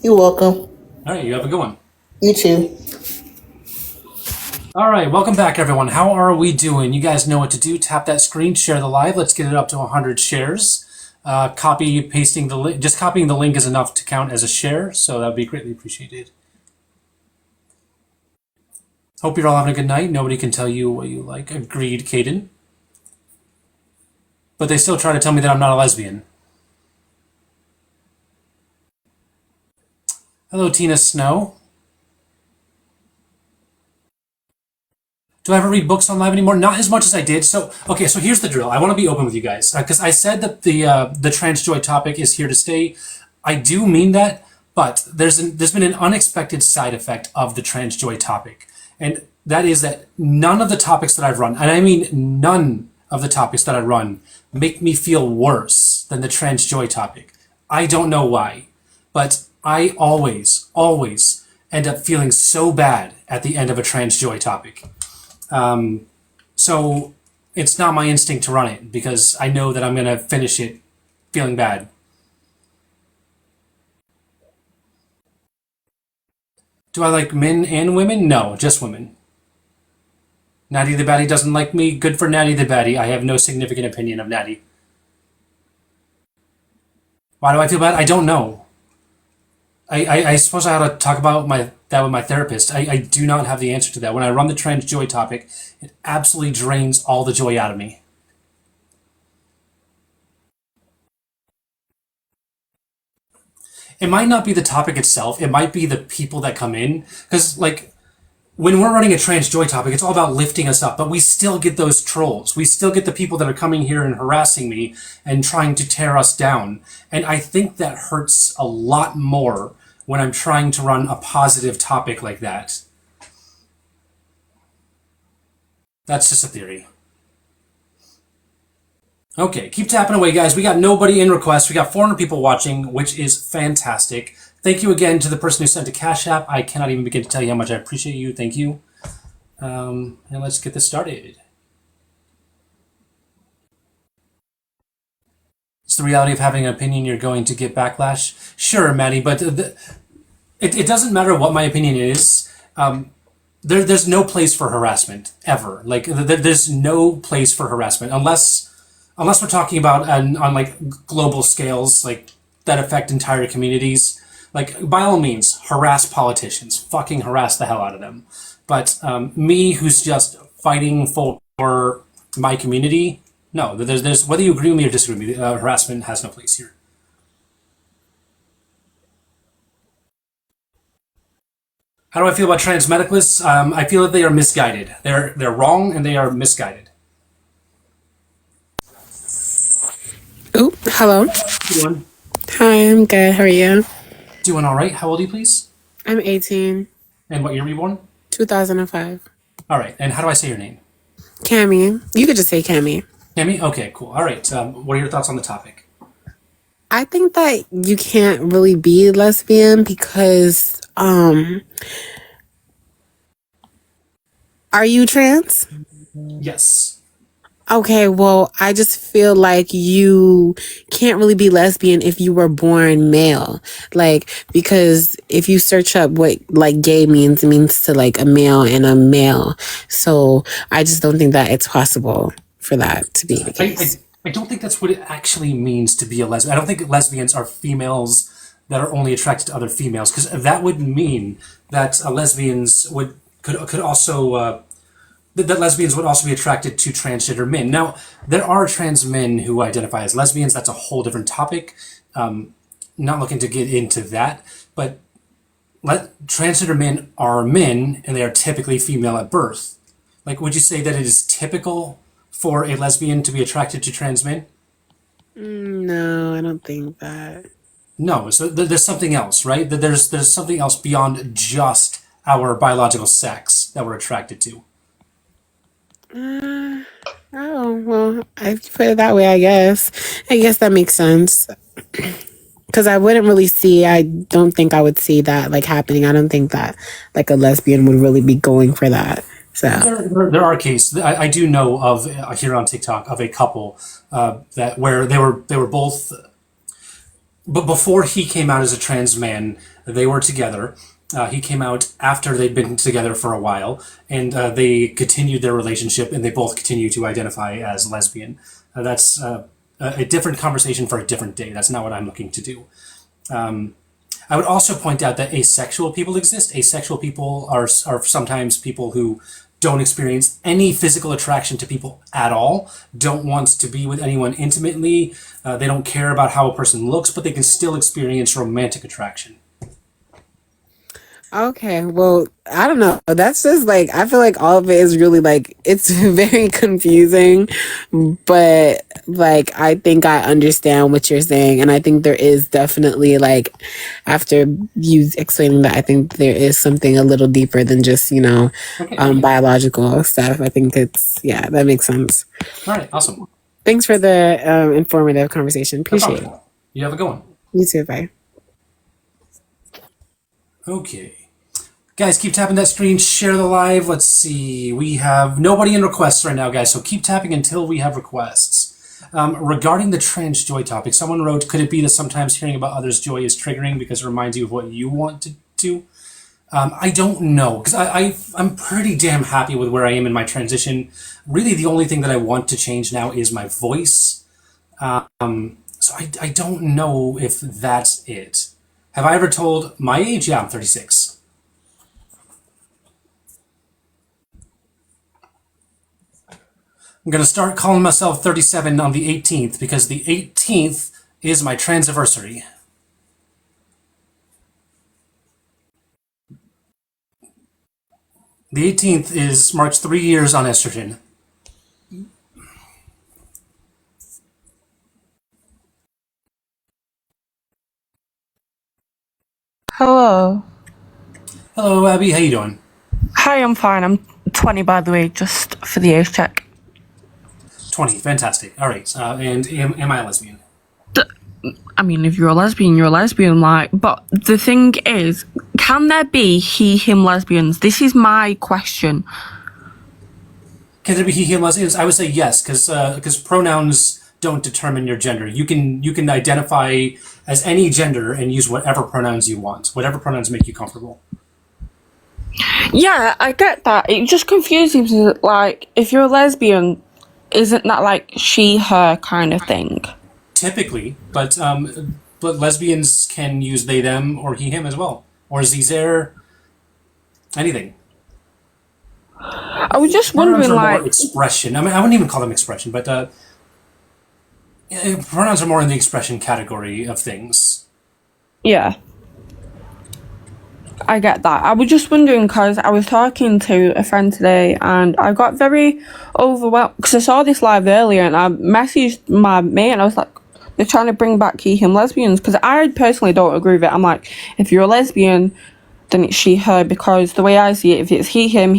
You're welcome. All right. You have a good one. You too. All right, welcome back, everyone. How are we doing? You guys know what to do. Tap that screen, share the live. Let's get it up to 100 shares. Pasting the link. Just copying the link is enough to count as a share, so that would be greatly appreciated. Hope you're all having a good night. Nobody can tell you what you like. Agreed, Caden. But they still try to tell me that I'm not a lesbian. Hello, Tina Snow. Do I ever read books on live anymore? Not as much as I did. So here's the drill. I want to be open with you guys because I said that the trans joy topic is here to stay. I do mean that, but there's been an unexpected side effect of the trans joy topic, and that is that none of the topics that I've run, and I mean none of the topics that I run, make me feel worse than the trans joy topic. I don't know why, but I always end up feeling so bad at the end of a trans joy topic. So it's not my instinct to run it because I know that I'm going to finish it feeling bad. Do I like men and women? No, just women. Natty the Batty doesn't like me. Good for Natty the Batty. I have no significant opinion of Natty. Why do I feel bad? I don't know. I suppose I ought to talk about that with my therapist. I do not have the answer to that. When I run the trans joy topic, it absolutely drains all the joy out of me. It might not be the topic itself. It might be the people that come in. Because, like, when we're running a trans joy topic, it's all about lifting us up. But we still get those trolls. We still get the people that are coming here and harassing me and trying to tear us down. And I think that hurts a lot more when I'm trying to run a positive topic like that. That's just a theory. Okay, keep tapping away, guys. We got nobody in requests. We got 400 people watching, which is fantastic. Thank you again to the person who sent a Cash App. I cannot even begin to tell you how much I appreciate you. Thank you. And let's get this started. It's the reality of having an opinion. You're going to get backlash. Sure, Maddie, but it doesn't matter what my opinion is. There's no place for harassment ever. Like there's no place for harassment unless we're talking about on like global scales, like that affect entire communities. Like by all means, harass politicians. Fucking harass the hell out of them. But me, who's just fighting for my community. No, there's whether you agree with me or disagree with me, harassment has no place here. How do I feel about trans medicalists? I feel that they are misguided. They're wrong and they are misguided. Oh, hello. How you doing? Hi, I'm good. How are you? Doing all right. How old are you, please? I'm 18. And what year were you born? 2005. All right. And how do I say your name? Cammy. You could just say Cammy. Cammy? Okay, cool. All right. What are your thoughts on the topic? I think that you can't really be lesbian because, are you trans? Yes. Okay, well, I just feel like you can't really be lesbian if you were born male. Like, because if you search up what, like, gay means, it means to, like, a male and a male. So I just don't think that it's possible for that to be the case. I don't think that's what it actually means to be a lesbian. I don't think lesbians are females that are only attracted to other females, because that would mean that lesbians could also... that lesbians would also be attracted to transgender men. Now, there are trans men who identify as lesbians. That's a whole different topic. Not looking to get into that, but transgender men are men, and they are typically female at birth. Like, would you say that it is typical for a lesbian to be attracted to trans men? No, I don't think that. No, so there's something else, right? There's something else beyond just our biological sex that we're attracted to. Oh, well, I put it that way, I guess. I guess that makes sense. Because I don't think I would see that, like, happening. I don't think that, like, a lesbian would really be going for that. So there are cases. I do know of here on TikTok of a couple that where they were both, but before he came out as a trans man, they were together, He came out after they'd been together for a while, and they continued their relationship, and they both continue to identify as lesbian. That's a different conversation for a different day. That's not what I'm looking to do. I would also point out that asexual people exist. Asexual people are sometimes people who don't experience any physical attraction to people at all, don't want to be with anyone intimately, they don't care about how a person looks, but they can still experience romantic attraction. Okay, well, I don't know. That's just like, I feel like all of it is really like, it's very confusing, but like, I think I understand what you're saying. And I think there is definitely like, after you explaining that, I think there is something a little deeper than just, biological stuff. I think yeah, that makes sense. All right, awesome. Thanks for the informative conversation. Appreciate it. You have a good one. You too, bye. Okay. Guys, keep tapping that screen, share the live. Let's see. We have nobody in requests right now, guys, so keep tapping until we have requests. Regarding the trans joy topic, someone wrote, could it be that sometimes hearing about others' joy is triggering because it reminds you of what you want to do? I don't know, because I'm pretty damn happy with where I am in my transition. Really, the only thing that I want to change now is my voice. So I don't know if that's it. Have I ever told my age? Yeah, I'm 36. I'm going to start calling myself 37 on the 18th because the 18th is my transiversary. The 18th marks 3 years on estrogen. Hello. Hello, Abby. How you doing? Hi, I'm fine. I'm 20, by the way, just for the age check. 20. Fantastic. All right. And am I a lesbian? I mean, if you're a lesbian, you're a lesbian, like, but the thing is, can there be he, him lesbians? This is my question. Can there be he, him lesbians? I would say yes, because pronouns don't determine your gender. You can identify as any gender and use whatever pronouns you want, whatever pronouns make you comfortable. Yeah, I get that. It just confuses me, like, if you're a lesbian, isn't that like she, her kind of thing? Typically, but lesbians can use they, them, or he, him as well, or zir, anything. I was just wondering, like, more expression. I mean, I wouldn't even call them expression, but pronouns are more in the expression category of things. Yeah. I get that. I was just wondering because I was talking to a friend today and I got very overwhelmed because I saw this live earlier and I messaged my mate and I was like, they're trying to bring back he, him lesbians because I personally don't agree with it. I'm like, if you're a lesbian, then it's she, her, because the way I see it, if it's he, him,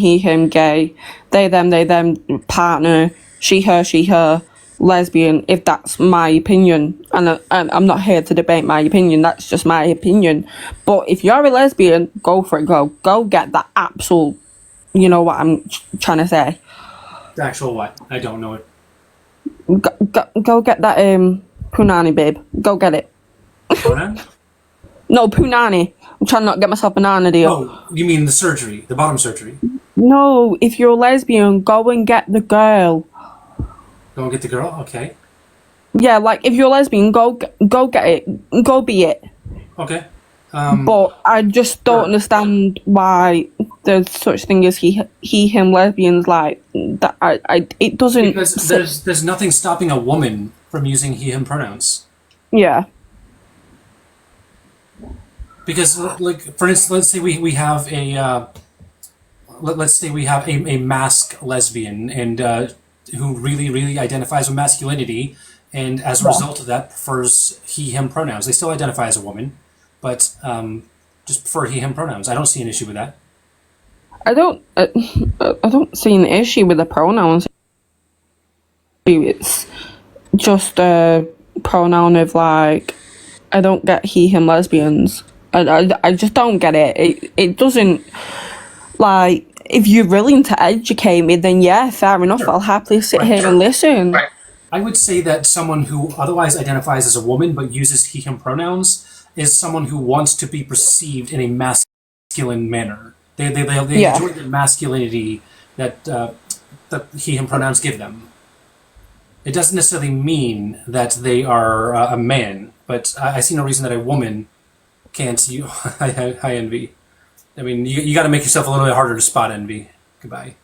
gay, they, them, partner, she, her, lesbian, if that's my opinion, and I'm not here to debate my opinion, that's just my opinion. But if you're a lesbian, go for it, go get that actual, you know what I'm trying to say. The actual what? I don't know it. Go get that punani, babe. Go get it. Punani? No, punani. I'm trying not to get myself a banana deal. Oh, you mean the surgery, the bottom surgery? No, if you're a lesbian, go and get the girl. Go and get the girl? Okay. Yeah, like, if you're a lesbian, go get it. Go be it. Okay. But I just don't understand why there's such thing as he, him lesbians, like, that. It doesn't... Because there's nothing stopping a woman from using he, him pronouns. Yeah. Because, like, for instance, let's say we have a... let's say we have a mask lesbian and who really identifies with masculinity, and as a result of that prefers he, him pronouns. They still identify as a woman, but just prefer he, him pronouns. I don't see an issue with that. I don't see an issue with the pronouns. It's just a pronoun of, like, I don't get he, him lesbians. I just don't get it. It doesn't, like, if you're willing to educate me, then yeah, fair enough. Sure. I'll happily sit here and listen. Right. I would say that someone who otherwise identifies as a woman but uses he, him pronouns is someone who wants to be perceived in a masculine masculine manner. They Yeah. enjoy the masculinity that he him pronouns give them. It doesn't necessarily mean that they are a man, but I see no reason that a woman can't. You, hi, Envy. I mean, you got to make yourself a little bit harder to spot, Envy. Goodbye.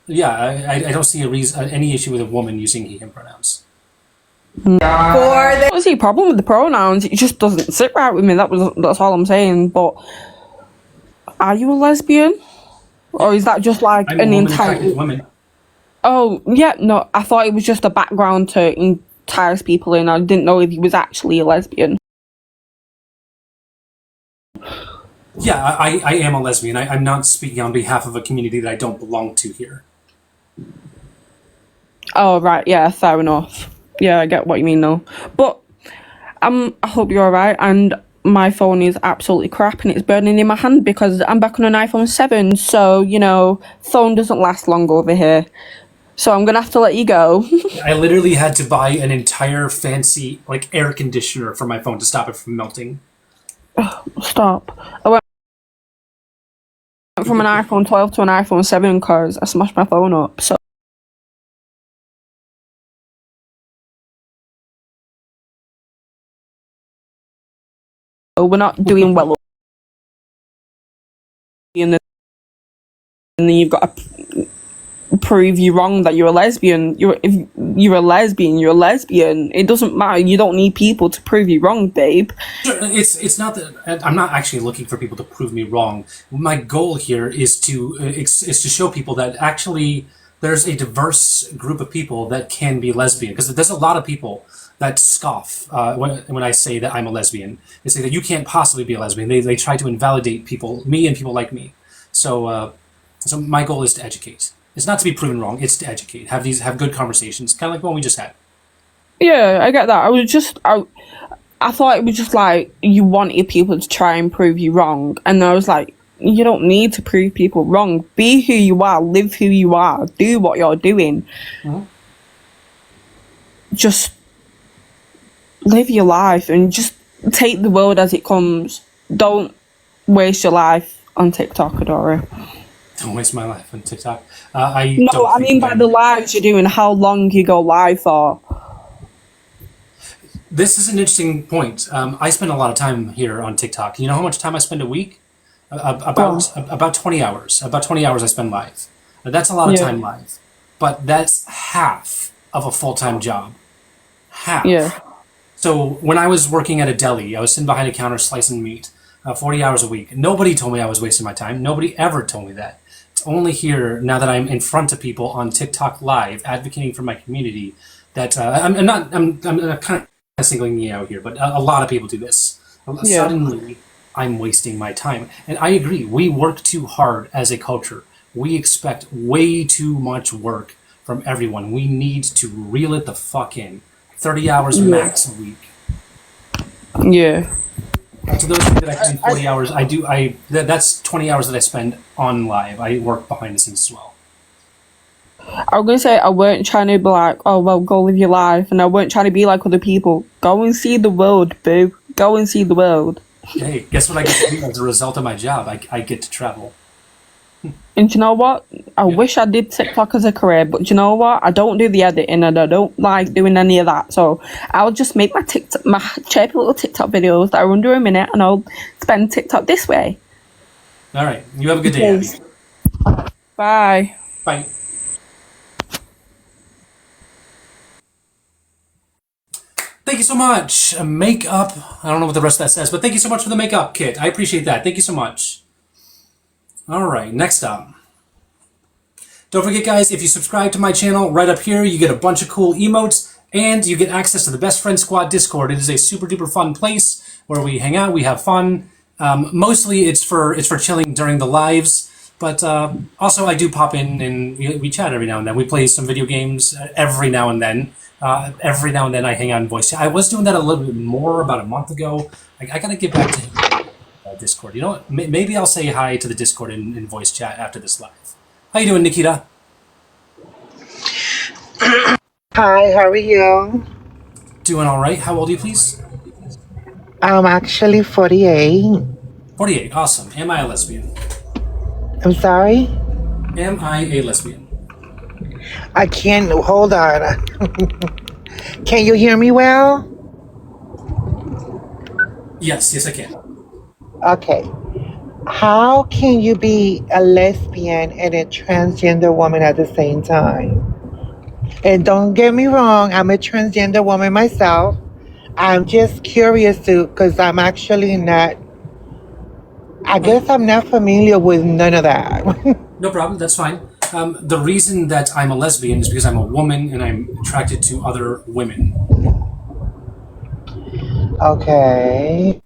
Yeah, I don't see any issue with a woman using he him pronouns. I don't see a problem with the pronouns. It just doesn't sit right with me. That's all I'm saying. But are you a lesbian, or is that just like I'm a an woman entire? attracted to women. Oh yeah, no. I thought it was just a background to entice people in. I didn't know if he was actually a lesbian. Yeah, I am a lesbian. I'm not speaking on behalf of a community that I don't belong to here. Oh right, yeah, fair enough. Yeah, I get what you mean though. But I hope you're alright. And my phone is absolutely crap and it's burning in my hand because I'm back on an iPhone 7. So phone doesn't last long over here. So I'm gonna have to let you go. I literally had to buy an entire fancy air conditioner for my phone to stop it from melting. Stop. I went from an iPhone 12 to an iPhone 7 because I smashed my phone up. So we're not doing well. And then you've got to prove you wrong that you're a lesbian. If you're a lesbian, you're a lesbian. It doesn't matter. You don't need people to prove you wrong, babe. It's not that I'm not actually looking for people to prove me wrong. My goal here is to show people that actually there's a diverse group of people that can be lesbian, because there's a lot of people that scoff when I say that I'm a lesbian. They say that you can't possibly be a lesbian. They try to invalidate me and people like me. So my goal is to educate. It's not to be proven wrong. It's to educate. Have good conversations, kind of like the one we just had. Yeah, I get that. I thought it was just like you wanted people to try and prove you wrong, and I was like, you don't need to prove people wrong. Be who you are. Live who you are. Do what you're doing. Mm-hmm. Just live your life and just take the world as it comes. Don't waste your life on TikTok, Adora. Don't waste my life on TikTok. I mean by the lives you're doing, how long you go live for. This is an interesting point. I spend a lot of time here on TikTok. You know how much time I spend a week? About 20 hours. About 20 hours I spend live. That's a lot of time live. But that's half of a full-time job. Half. Yeah. So when I was working at a deli, I was sitting behind a counter slicing meat 40 hours a week. Nobody told me I was wasting my time. Nobody ever told me that. It's only here, now that I'm in front of people on TikTok Live, advocating for my community, that I'm not kind of singling me out here, but a lot of people do this. Yeah. Suddenly, I'm wasting my time. And I agree, we work too hard as a culture. We expect way too much work from everyone. We need to reel it the fuck in. 30 hours max a week. Yeah. To those of you that I spend 40 hours, that's 20 hours that I spend on live. I work behind the scenes as well. I was going to say, I weren't trying to be like, oh, well, go live your life. And I weren't trying to be like other people. Go and see the world, boo. Go and see the world. Hey, guess what I get to do as a result of my job? I get to travel. And you know what? I wish I did TikTok as a career, but you know what? I don't do the editing and I don't like doing any of that. So I'll just make my chirpy little TikTok videos that are under a minute and I'll spend TikTok this way. All right. You have a good day, Abby. Bye. Bye. Thank you so much. Makeup. I don't know what the rest of that says, but thank you so much for the makeup kit. I appreciate that. Thank you so much. All right, next up. Don't forget, guys, if you subscribe to my channel, right up here, you get a bunch of cool emotes, and you get access to the Best Friend Squad Discord. It is a super duper fun place where we hang out, we have fun. Mostly it's for chilling during the lives, but also I do pop in and we chat every now and then. We play some video games every now and then. Every now and then I hang out in voice chat. I was doing that a little bit more about a month ago. I gotta get back to Discord. You know what? Maybe I'll say hi to the Discord in voice chat after this live. How you doing, Nikita? Hi, how are you? Doing all right. How old are you, please? I'm actually 48. 48. Awesome. Am I a lesbian? I'm sorry? Am I a lesbian? I can't. Hold on. Can you hear me well? Yes, I can. Okay. How can you be a lesbian and a transgender woman at the same time? And don't get me wrong, I'm a transgender woman myself. I'm just curious because I'm actually not, I guess I'm not familiar with none of that. No problem. That's fine. The reason that I'm a lesbian is because I'm a woman and I'm attracted to other women. Okay.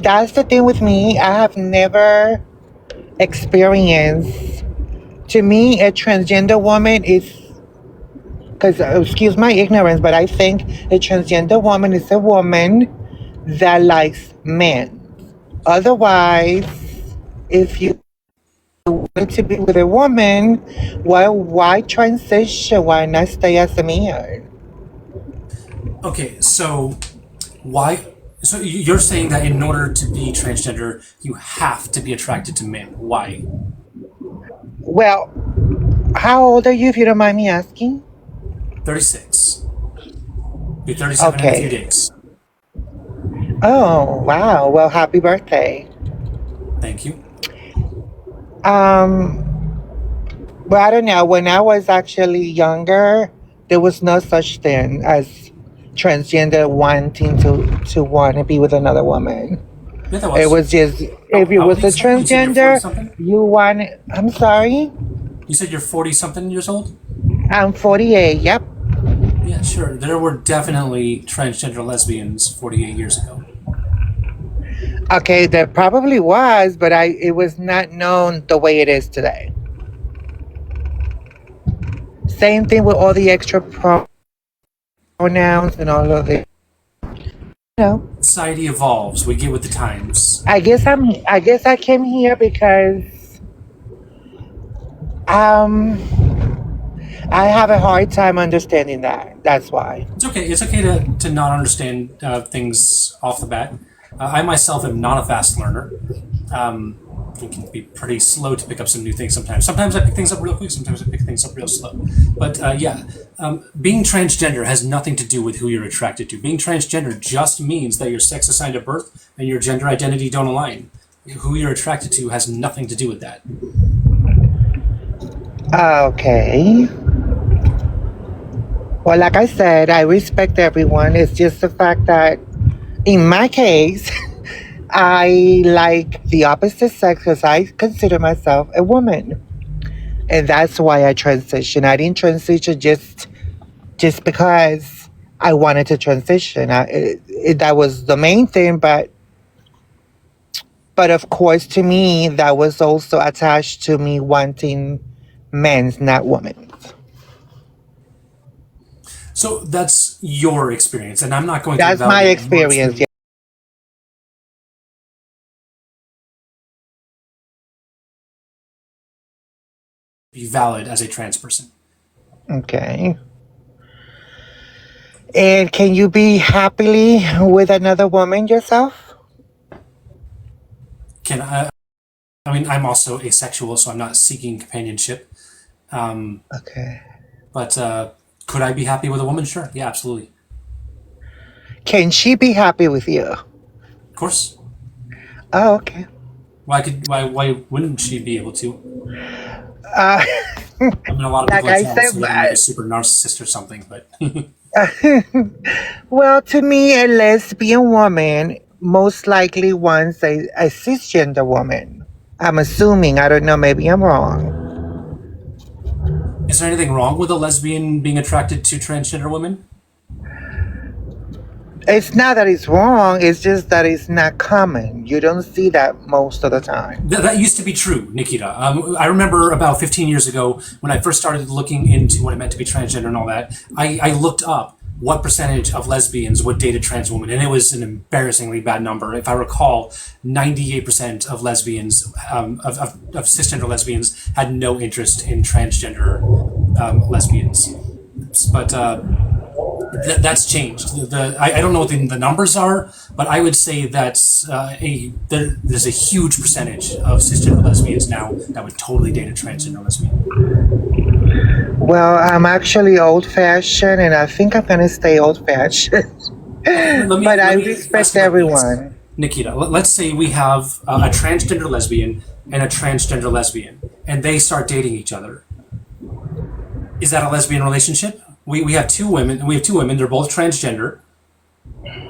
That's the thing with me. I have never experienced, to me, a transgender woman is, because, excuse my ignorance, but I think a transgender woman is a woman that likes men. Otherwise, if you want to be with a woman, why transition? Why not stay as a man? Okay, so why? So you're saying that in order to be transgender, you have to be attracted to men. Why? Well, how old are you, if you don't mind me asking? 36. Be 37 in a few Okay. days. Oh, wow. Well, happy birthday. Thank you. Well, I don't know. When I was actually younger, there was no such thing as transgender wanting to want to be with another woman. Yeah, that It was. was just, if you How old was are a you saying? You said you're 40 transgender, something? you wanted, I'm sorry? You said you're 40 something years old? I'm 48, yep. Yeah, sure. There were definitely transgender lesbians 48 years ago. Okay, there probably was, but it was not known the way it is today. Same thing with all the extra pronouns and all of it. No. Society evolves. We get with the times. I guess I came here because I have a hard time understanding that. That's why. It's okay. It's okay to not understand things off the bat. I myself am not a fast learner. I can be pretty slow to pick up some new things sometimes. Sometimes I pick things up real quick. Sometimes I pick things up real slow. But being transgender has nothing to do with who you're attracted to. Being transgender just means that your sex assigned at birth and your gender identity don't align. Who you're attracted to has nothing to do with that. Okay. Well, like I said, I respect everyone. It's just the fact that in my case, I like the opposite sex because I consider myself a woman. And that's why I transitioned. I didn't transition just because I wanted to transition. That was the main thing, but of course, to me, that was also attached to me wanting men's, not women. So that's your experience, and I'm not going to That's my validate your experience. experience. Be valid as a trans person. Okay. And can you be happily with another woman yourself? Can I? I mean, I'm also asexual, so I'm not seeking companionship. Okay. But could I be happy with a woman? Sure. Yeah, absolutely. Can she be happy with you? Of course. Oh, okay. Why wouldn't she be able to? Uh, I mean, a lot of like people are I jealous said, that I'm like a super narcissist or something, but well, to me, a lesbian woman most likely wants a cisgender woman. I'm assuming. I don't know. Maybe I'm wrong. is there anything wrong with a lesbian being attracted to transgender women? It's not that it's wrong. It's just that it's not common. You don't see that most of the time. That used to be true, Nikita. I remember about 15 years ago when I first started looking into what it meant to be transgender and all that, I looked up what percentage of lesbians would date a trans woman, and it was an embarrassingly bad number. If I recall, 98% of lesbians, of cisgender lesbians, had no interest in transgender lesbians. But That's changed. I don't know what the numbers are, but I would say that's there's a huge percentage of cisgender lesbians now that would totally date a transgender lesbian. Well, I'm actually old-fashioned, and I think I'm gonna stay old-fashioned. But I respect everyone. Nikita, let's say we have a transgender lesbian and a transgender lesbian, and they start dating each other. Is that a lesbian relationship? We have two women. We have two women. They're both transgender.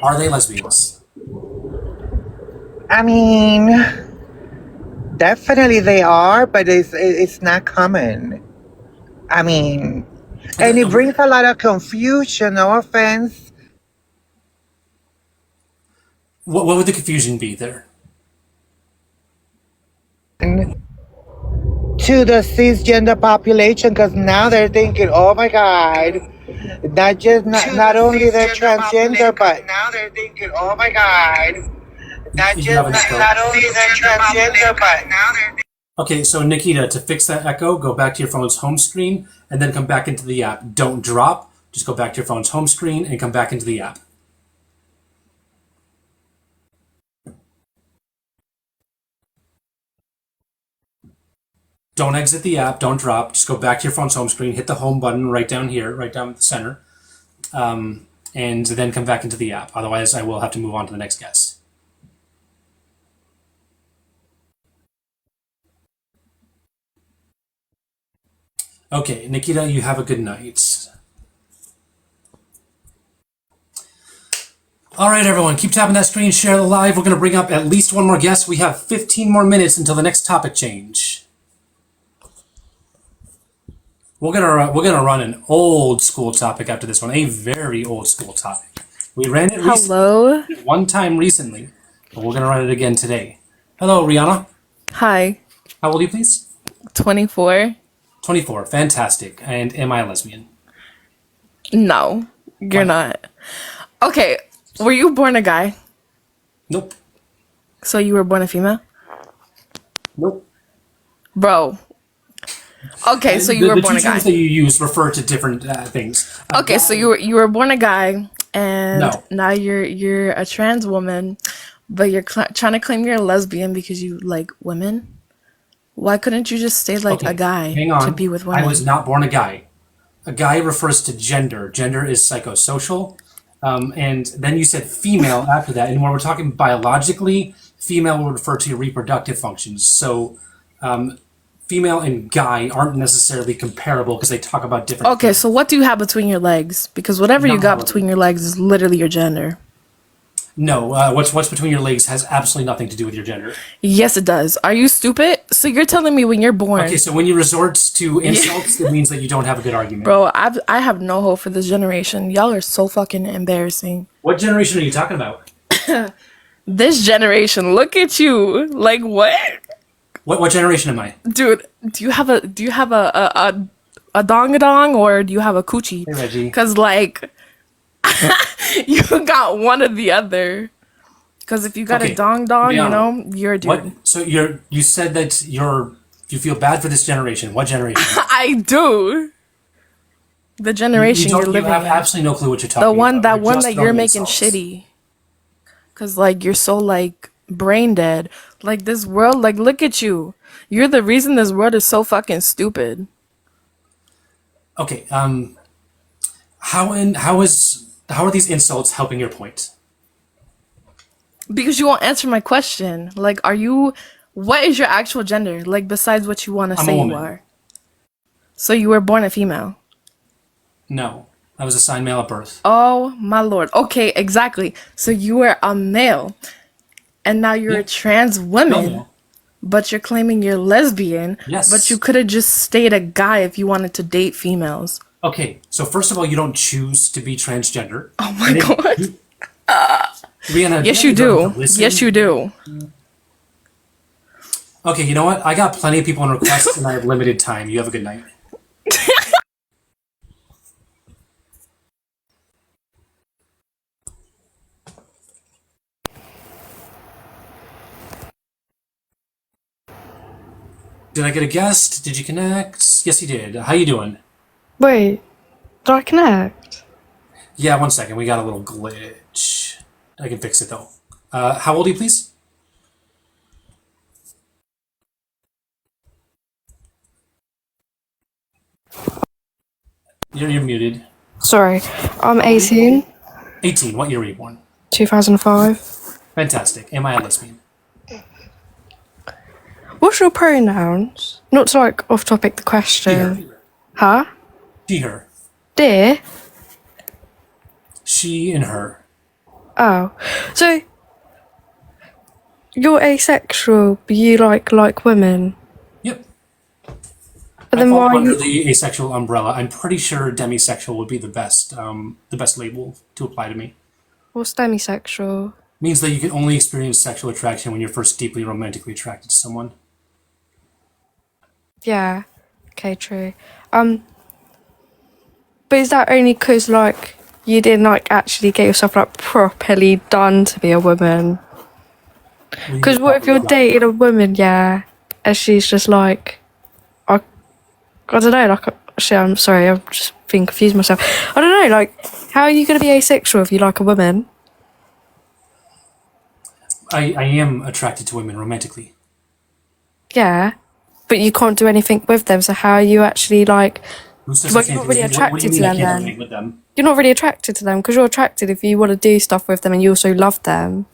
Are they lesbians? I mean, definitely they are, but it's not common. I mean, and it brings a lot of confusion. No offense. What would the confusion be there? To the cisgender population, because now they're thinking, oh my God, not only they're transgender, but now they're thinking, oh my God, not only they're transgender, but now they're. Okay, so Nikita, to fix that echo, go back to your phone's home screen and then come back into the app. Don't drop. Just go back to your phone's home screen and come back into the app. Don't exit the app. Don't drop. Just go back to your phone's home screen. Hit the home button right down here, right down the center, and then come back into the app. Otherwise, I will have to move on to the next guest. Okay, Nikita, you have a good night. All right, everyone, keep tapping that screen, share the live. We're going to bring up at least one more guest. We have 15 more minutes until the next topic change. We're gonna run an old school topic after this one, a very old school topic. We ran it one time recently, but we're gonna run it again today. Hello, Rihanna. Hi. How old are you, please? 24. 24. Fantastic. And am I a lesbian? No, you're not. Okay, were you born a guy? Nope. So you were born a female? Nope. Bro. Okay, so you were born a guy. The two terms that you use refer to different things. Okay, so you were born a guy, and No. now you're a trans woman, but you're trying to claim you're a lesbian because you like women. Why couldn't you just stay like a guy Hang on. to be with women? I was not born a guy. A guy refers to gender. Gender is psychosocial. And then you said female after that. And when we're talking biologically, female will refer to your reproductive functions. So female and guy aren't necessarily comparable because they talk about different Okay, so what do you have between your legs? Because whatever you got between your legs is literally your gender. No, what's between your legs has absolutely nothing to do with your gender. Yes, it does. Are you stupid? So you're telling me when you're born... Okay, so when you resort to insults, it means that you don't have a good argument. Bro, I have no hope for this generation. Y'all are so fucking embarrassing. What generation are you talking about? This generation, look at you. Like, what? What generation am I? Dude, do you have a dongadong or do you have a coochie? Hey, Reggie. Because, like, you got one or the other. Because if you got a dong, you know, you're a dude. What? So you said that you feel bad for this generation. What generation? I do. The generation you're living in. You have absolutely no clue what you're talking about. That one that you're making insults. shitty. Because, like, you're so, like, brain dead. Like, this world, like, look at you. You're the reason this world is so fucking stupid. Okay, how are these insults helping your point? Because you won't answer my question. Like, what is your actual gender? Like, besides what you want to I'm a say you woman. are. So you were born a female. No, I was assigned male at birth. Oh, my lord. Okay, exactly. So you were a male. And now you're a trans woman. No. But you're claiming you're lesbian. Yes. But you could have just stayed a guy if you wanted to date females. Okay, so first of all, you don't choose to be transgender. Oh my god. Rihanna, Yes, you do. Yes, you do. Okay, you know what? I got plenty of people on requests and I have limited time. You have a good night. Did I get a guest? Did you connect? Yes, you did. How you doing? Wait, do I connect? Yeah, 1 second. We got a little glitch. I can fix it though. How old are you, please? You're muted. Sorry, I'm 18. 18. What year were you born? 2005. Fantastic. Am I a lesbian? What's your pronouns? Not to like off topic the question. Huh? She, her. Dear? She and her. Oh. So you're asexual, but you like women? Yep. But then I fall why under you the asexual umbrella. I'm pretty sure demisexual would be the best label to apply to me. what's demisexual? Means that you can only experience sexual attraction when you're first deeply romantically attracted to someone. Yeah. Okay, true. But is that only because like you didn't like actually get yourself like properly done to be a woman? Because what if you're dating a woman, yeah, and she's just like, I don't know, like, shit, I'm sorry, I'm just being confused myself. I don't know, like, how are you going to be asexual if you like a woman? I am attracted to women romantically. Yeah, but you can't do anything with them, so how are you actually like, Who says well, I you're can't not do really anything? What do attracted you to mean I them can't do then? anything with them? You're not really attracted to them, because you're attracted if you want to do stuff with them and you also love them.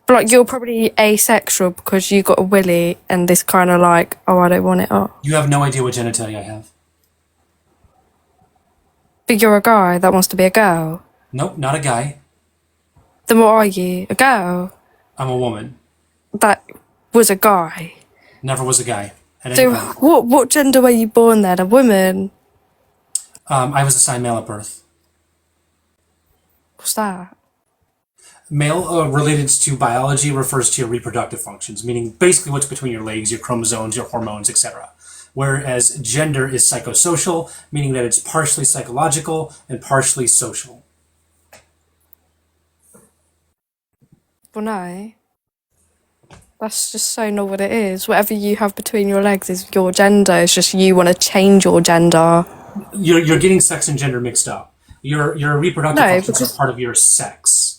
But like, you're probably asexual because you got a willy and this kind of like, oh, I don't want it up. You have no idea what genitalia I have. But you're a guy that wants to be a girl. Nope, not a guy. Then what are you? A girl? I'm a woman. That was a guy. Never was a guy. At any So point. what gender were you born then? A woman? I was assigned male at birth. What's that? Male related to biology refers to your reproductive functions, meaning basically what's between your legs, your chromosomes, your hormones, etc. Whereas gender is psychosocial, meaning that it's partially psychological and partially social. Well, no. That's just so not what it is. Whatever you have between your legs is your gender. It's just you want to change your gender. You're getting sex and gender mixed up. Your reproductive No, functions because- are part of your sex.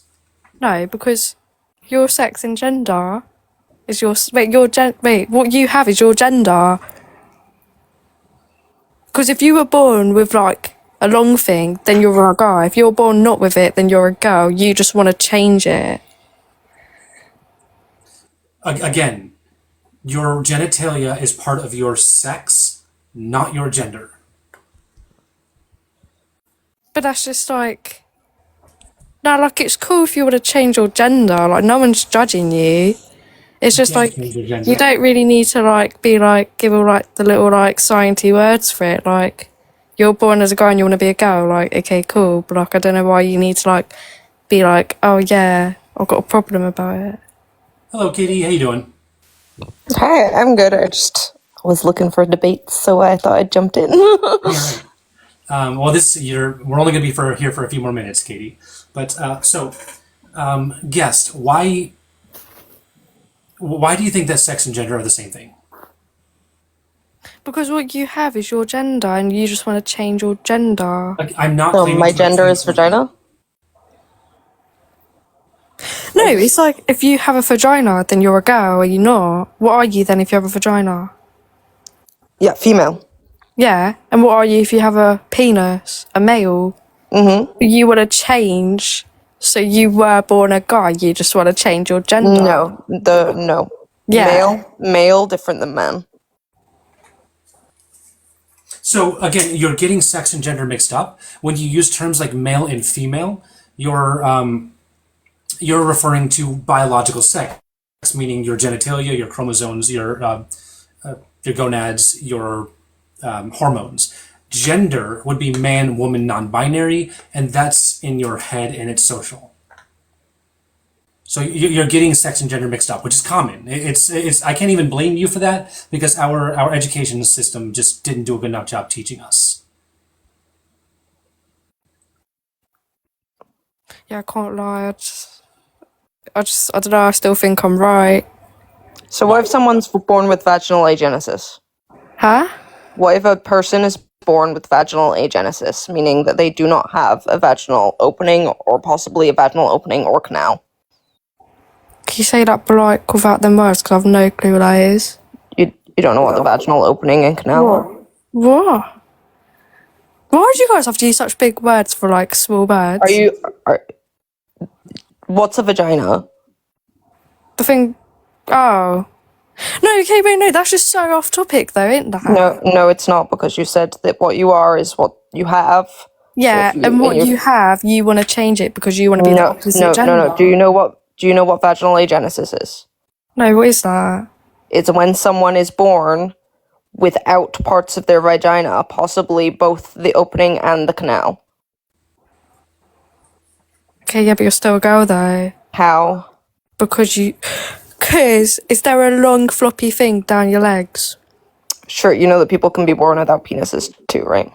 No, because your sex and gender is your... Wait, what you have is your gender. Because if you were born with, like, a long thing, then you're a guy. If you're born not with it, then you're a girl. You just want to change it. Again, your genitalia is part of your sex, not your gender. But that's just, like... No, like, it's cool if you want to change your gender. Like, no one's judging you. It's just, can't like, change your gender. you don't really need to, like, be, like, give all, like, the little, like, sciencey words for it. Like, you're born as a guy and you want to be a girl. Like, okay, cool. But, like, I don't know why you need to, like, be like, oh, yeah, I've got a problem about it. Hello, Katie. How you doing? Hi, I'm good. I just was looking for debates, so I thought I'd jumped in. Well, we're only going to be here for a few more minutes, Katie. But guest, why do you think that sex and gender are the same thing? Because what you have is your gender and you just want to change your gender. Like, I'm not So claiming my to gender change is vagina? No, it's like if you have a vagina, then you're a girl, are you not? What are you then if you have a vagina? Yeah, female. Yeah, and what are you if you have a penis? A male? Mm-hmm. You want to change, so you were born a guy, you just want to change your gender. No. Yeah. Male different than man. So again, you're getting sex and gender mixed up. When you use terms like male and female, you're referring to biological sex, meaning your genitalia, your chromosomes, your gonads, your hormones. Gender would be man, woman, non-binary, and that's in your head and it's social. So you're getting sex and gender mixed up, which is common. It's I can't even blame you for that because our education system just didn't do a good enough job teaching us. Yeah, I can't lie. I don't know. I still think I'm right. So what if someone's born with vaginal agenesis? Huh? What if a person is born with vaginal agenesis, meaning that they do not have a vaginal opening or possibly a vaginal opening or canal. Can you say that, but like without them words? Because I've no clue what that is. You don't know what the vaginal opening and canal are? What? Why do you guys have to use such big words for like small words? What's a vagina? The thing. Oh. No, okay, wait, no, that's just so off topic though, isn't that? No, it's not, because you said that what you are is what you have. Yeah, So and what you have, you want to change it because you want to be the opposite gender. No. Do you know what vaginal agenesis is? No, what is that? It's when someone is born without parts of their vagina, possibly both the opening and the canal. Okay, yeah, but you're still a girl though. How? Because is there a long floppy thing down your legs? Sure, you know that people can be born without penises too, right?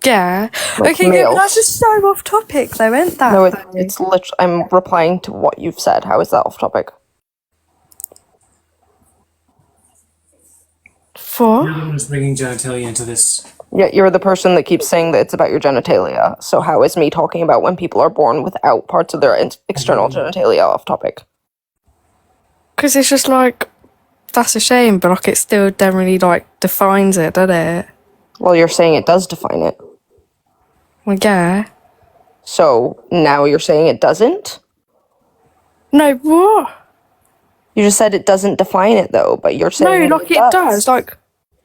Yeah. Like okay, yeah, but males. that's just so off topic though, isn't that? No, it's literally. I'm replying to what you've said. How is that off topic? For? You're the one who's bringing genitalia into this. Yeah, you're the person that keeps saying that it's about your genitalia. So how is me talking about when people are born without parts of their external genitalia off topic? Because it's just like, that's a shame, but like it still generally like defines it, doesn't it? Well, you're saying it does define it. Well, yeah. So now you're saying it doesn't? No, what? You just said it doesn't define it though, but you're saying No, like it does. Like,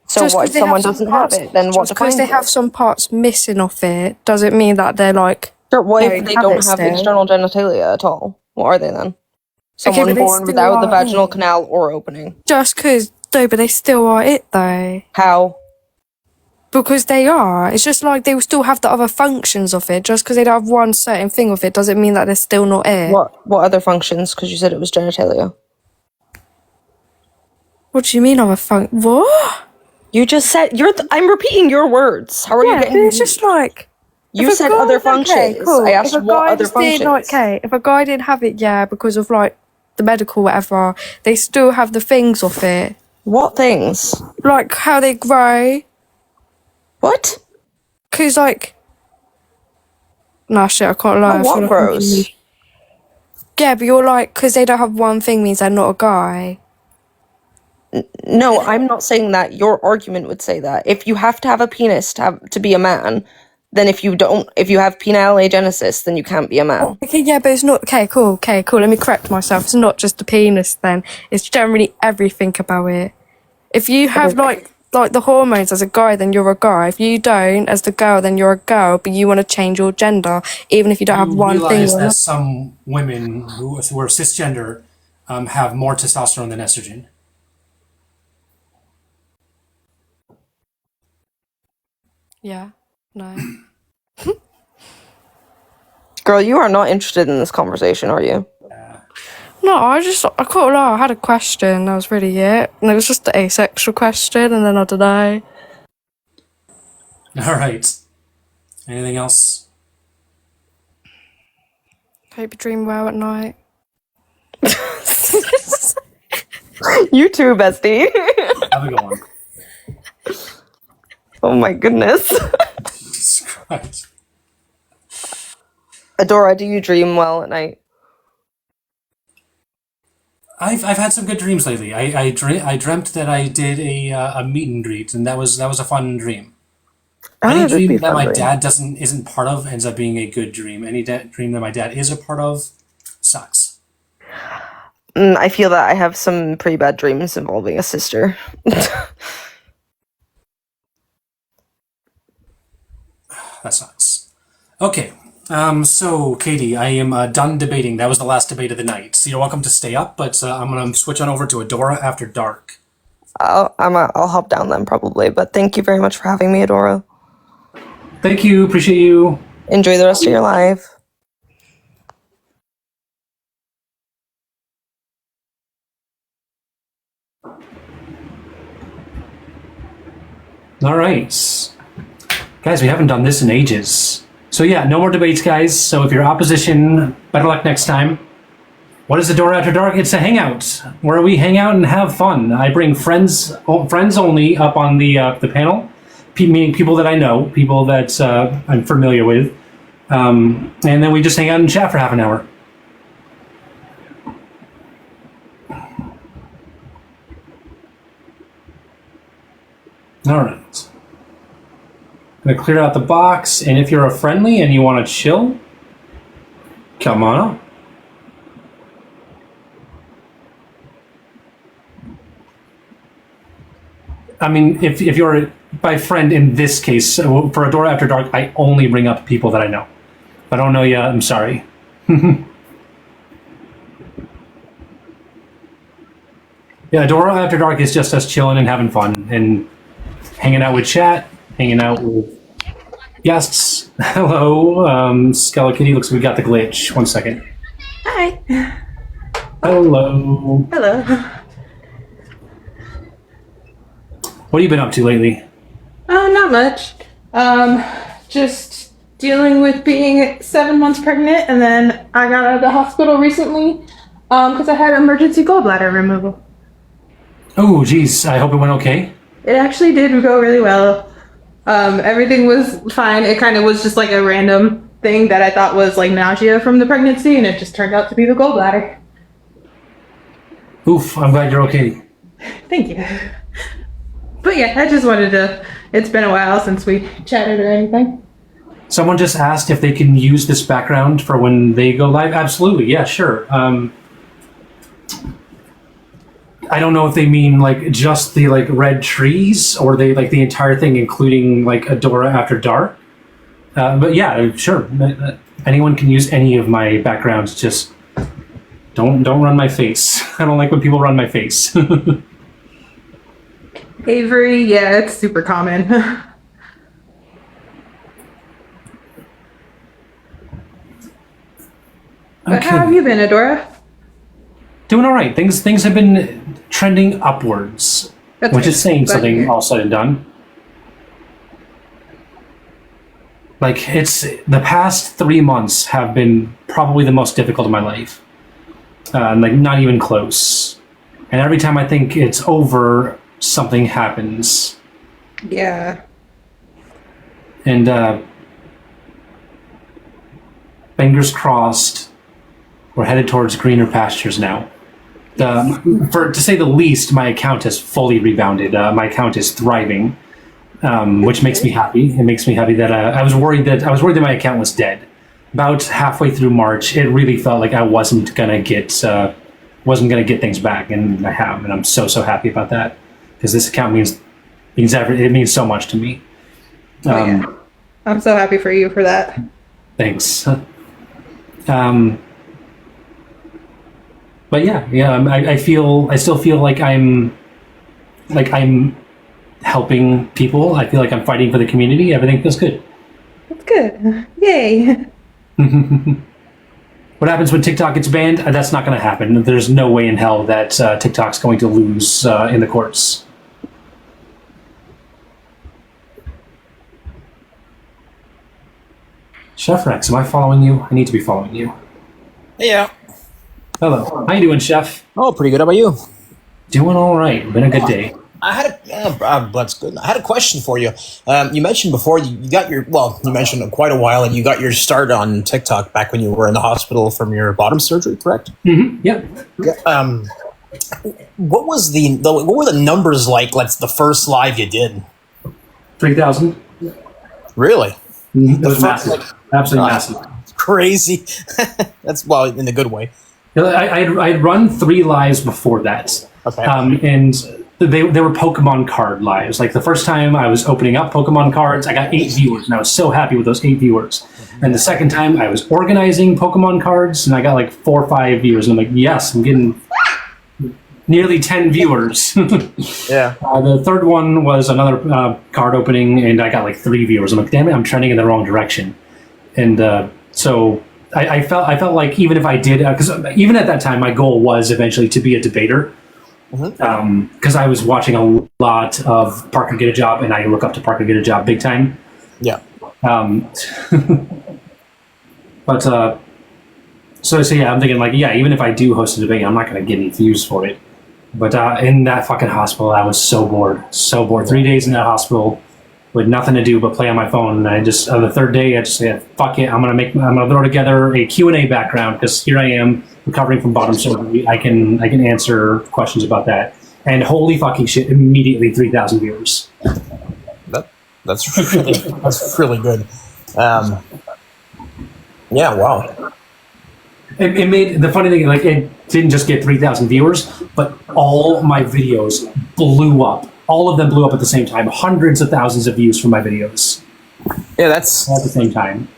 so just what 'cause if they someone some doesn't parts- have it? Then what just because defines they it? have some parts missing off it doesn't mean that they're like. Sure, what if they don't have still. external genitalia at all? What are they then? Okay, Someone but they born still without the are vaginal it. canal or opening. Just because, no, but they still are it though. How? Because they are. It's just like they will still have the other functions of it. Just because they don't have one certain thing of it doesn't mean that they're still not it. What other functions? Because you said it was genitalia. What do you mean other what? You just said I'm repeating your words. How are you getting? It's just like You if a said guy- other functions. Okay, cool. I asked if a what guy other just didn't, functions. okay, if a guy didn't have it, yeah, because of like the medical whatever, they still have the things of it. What things? Like how they grow. What? Cause like, nah, shit, I can't lie. I feel What like grows? Yeah, but you're like, because they don't have one thing means they're not a guy. No, I'm not saying that. Your argument would say that. If you have to have a penis to be a man, then if you have penile agenesis, then you can't be a man. Okay, yeah, but it's not. Okay, cool. Let me correct myself. It's not just the penis then. It's generally everything about it. If you have like the hormones as a guy, then you're a guy. If you don't, as the girl, then you're a girl. But you want to change your gender, even if you don't have one thing. Realize that some women who are cisgender have more testosterone than estrogen. Yeah. No. Girl, you are not interested in this conversation, are you? No, I can't lie. I had a question. That was really it. And it was just the asexual question, and then I don't know. All right. Anything else? Hope you dream well at night. You too, bestie. Have a good one. Oh my goodness. Jesus Christ. Adora, do you dream well at night? I've had some good dreams lately. I dreamt that I did a meet and greet, and that was a fun dream. Any dream that my dad isn't part of ends up being a good dream. Any dream that my dad is a part of sucks. I feel that I have some pretty bad dreams involving a sister. That sucks. Okay. So, Katie, I am done debating. That was the last debate of the night. So you're welcome to stay up, but I'm going to switch on over to Adora after dark. I'll hop down then probably, but thank you very much for having me, Adora. Thank you. Appreciate you. Enjoy the rest of your life. All right. Guys, we haven't done this in ages. So yeah, no more debates, guys. So if you're opposition, better luck next time. What is Adora After Dark? It's a hangout where we hang out and have fun. I bring friends only up on the panel. meaning people that I know, people that I'm familiar with, and then we just hang out and chat for half an hour. All right. I'm gonna clear out the box, and if you're a friendly and you want to chill, come on up. I mean, if you're my friend in this case, for Adora After Dark, I only bring up people that I know. If I don't know you, I'm sorry. Yeah, Adora After Dark is just us chilling and having fun and hanging out with chat, hanging out with guests. Hello, Skeletkitty. Looks like we got the glitch. 1 second. Hi. Hello. Hello. What have you been up to lately? Oh, not much. Just dealing with being 7 months pregnant, and then I got out of the hospital recently because I had emergency gallbladder removal. Oh, geez. I hope it went okay. It actually did go really well. Everything was fine. It kind of was just like a random thing that I thought was like nausea from the pregnancy, and it just turned out to be the gallbladder. Oof, I'm glad you're okay. Thank you. But yeah, I just wanted to, it's been a while since we chatted or anything. Someone just asked if they can use this background for when they go live. Absolutely, yeah, sure. I don't know if they mean like just the like red trees or they like the entire thing, including like Adora After Dark. But yeah, sure. Anyone can use any of my backgrounds. Just don't run my face. I don't like when people run my face. Avery, yeah, it's super common. But how have you been, Adora? Doing all right. Things have been trending upwards, That's which good. is saying Glad to something hear. all said and done. Like it's the past 3 months have been probably the most difficult of my life. Like not even close. And every time I think it's over, something happens. Yeah. And fingers crossed, we're headed towards greener pastures now. To say the least, my account has fully rebounded. My account is thriving, which makes me happy. It makes me happy that I was worried that my account was dead. About halfway through March, it really felt like I wasn't gonna get things back, and I have, and I'm so happy about that because this account means so much to me. Yeah. I'm so happy for you for that. Thanks. But yeah, I still feel like I'm helping people. I feel like I'm fighting for the community. Everything feels good. That's good. Yay. What happens when TikTok gets banned? That's not going to happen. There's no way in hell that TikTok's going to lose in the courts. Chef Rex, am I following you? I need to be following you. Yeah. Hello. How you doing, Chef? Oh, pretty good. How about you? Doing all right. Been a good day. I had that's good. I had a question for you. You mentioned before you got you mentioned it quite a while, and you got your start on TikTok back when you were in the hospital from your bottom surgery, correct? Mm-hmm. Yep. What was what were the numbers like? The first live you did. 3,000. Really? Mm-hmm. It was massive. Absolutely massive. Crazy. That's in the good way. I'd run 3 lives before that. Okay. And they were Pokemon card lives. Like the first time I was opening up Pokemon cards, I got 8 viewers, and I was so happy with those 8 viewers. And the second time I was organizing Pokemon cards, and I got like 4 or 5 viewers, and I'm like, yes, I'm getting nearly 10 viewers. Yeah. The third one was another card opening, and I got like 3 viewers. I'm like, damn it, I'm trending in the wrong direction. And so I felt like even if I did, because even at that time, my goal was eventually to be a debater. Because I was watching a lot of Parker Get a Job, and I look up to Parker Get a Job big time. Yeah. But so yeah, I'm thinking even if I do host a debate, I'm not going to get any views for it. But in that fucking hospital, I was so bored. 3 days in that hospital, with nothing to do but play on my phone. And I just on the third day, I just said, "Fuck it, I'm gonna throw together a Q&A background because here I am recovering from bottom surgery. I can answer questions about that." And holy fucking shit! Immediately 3,000 viewers. That's really good. Yeah, wow. It made the funny thing, like, it didn't just get 3,000 viewers, but all my videos blew up. All of them blew up at the same time. Hundreds of thousands of views for my videos. Yeah, that's all at the same time.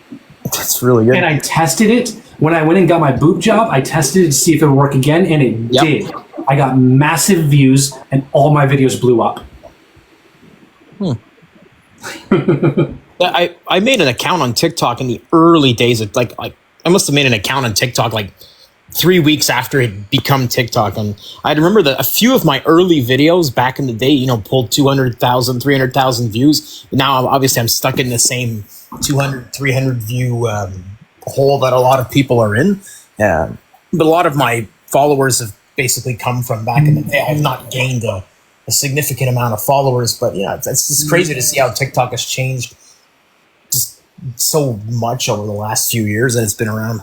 That's really good. And I tested it when I went and got my boob job. I tested it to see if it would work again, and it did. I got massive views, and all my videos blew up. I made an account on TikTok in the early days of like I must have made an account on TikTok like 3 weeks after it become TikTok, and I remember that a few of my early videos back in the day, you know, pulled 200,000, 300,000 views. Now obviously I'm stuck in the same 200, 300 view hole that a lot of people are in. But a lot of my followers have basically come from back in the day. I've not gained a significant amount of followers, but yeah, it's just crazy to see how TikTok has changed just so much over the last few years that it's been around.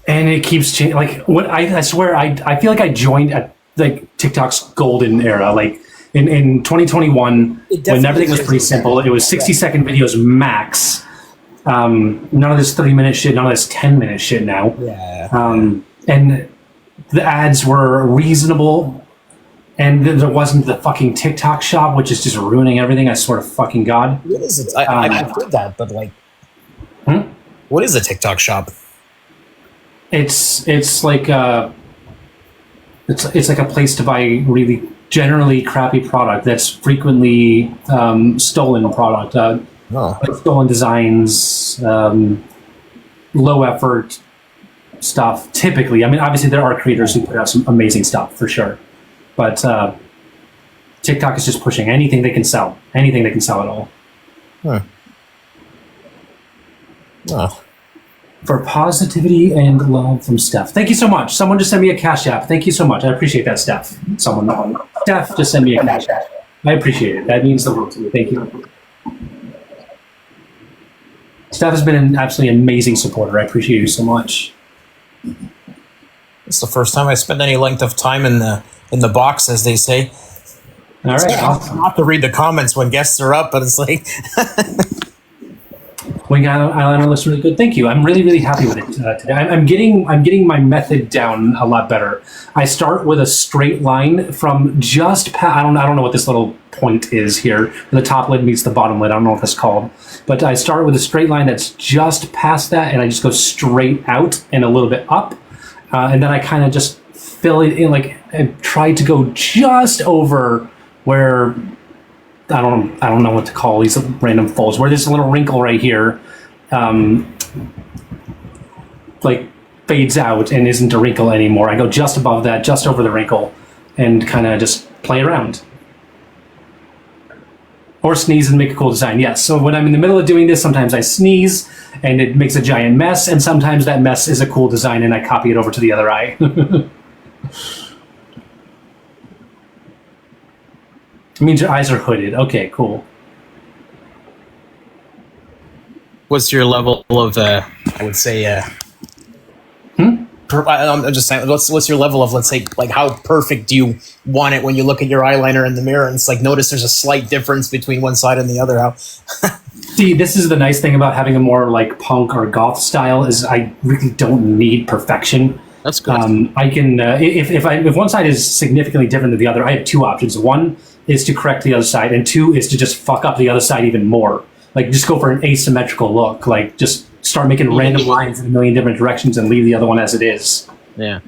And it keeps changing. Like, what I swear, I feel like I joined at like TikTok's golden era. Like in 2021, when everything was pretty simple, it was 60-second videos max. None of this 30-minute shit, none of this 10-minute shit now. And the ads were reasonable. And then there wasn't the fucking TikTok shop, which is just ruining everything. I swear to fucking God. What is it? I've heard that, but like, what is a TikTok shop? It's like it's like a place to buy really generally crappy product that's frequently stolen product, like stolen designs, low effort stuff. Typically, I mean, obviously there are creators who put out some amazing stuff for sure. But TikTok is just pushing anything they can sell. Anything they can sell at all. For positivity and love from Steph. Thank you so much. Someone just sent me a Cash App. Thank you so much. I appreciate that, Steph. Steph just sent me a Cash App. I appreciate it. That means the world to me. Thank you. Steph has been an absolutely amazing supporter. I appreciate you so much. It's the first time I spent any length of time in the box, as they say. All right. Awesome. I have to read the comments when guests are up, but it's like Wing Eyeliner looks really good. Thank you. I'm really, really happy with it today. I'm getting my method down a lot better. I start with a straight line from just I don't know what this little point is here. The top lid meets the bottom lid. I don't know what that's called. But I start with a straight line that's just past that, and I just go straight out and a little bit up. And then I kind of just fill it in, like, I try to go just over where I don't know what to call these random folds, where there's a little wrinkle right here, like fades out and isn't a wrinkle anymore. I go just above that, just over the wrinkle, and kind of just play around. Or sneeze and make a cool design. Yes. So when I'm in the middle of doing this, sometimes I sneeze and it makes a giant mess, and sometimes that mess is a cool design and I copy it over to the other eye. It means your eyes are hooded. Okay, cool. what's your level of I would say I'm just saying, what's your level of, let's say, like, how perfect do you want it when you look at your eyeliner in the mirror and it's like, notice there's a slight difference between one side and the other? How See, this is the nice thing about having a more like punk or goth style, is I really don't need perfection. That's good. I can if one side is significantly different than the other, I have two options. One is to correct the other side, and two is to just fuck up the other side even more. Like, just go for an asymmetrical look. Like, just start making random lines in a million different directions and leave the other one as it is. Yeah.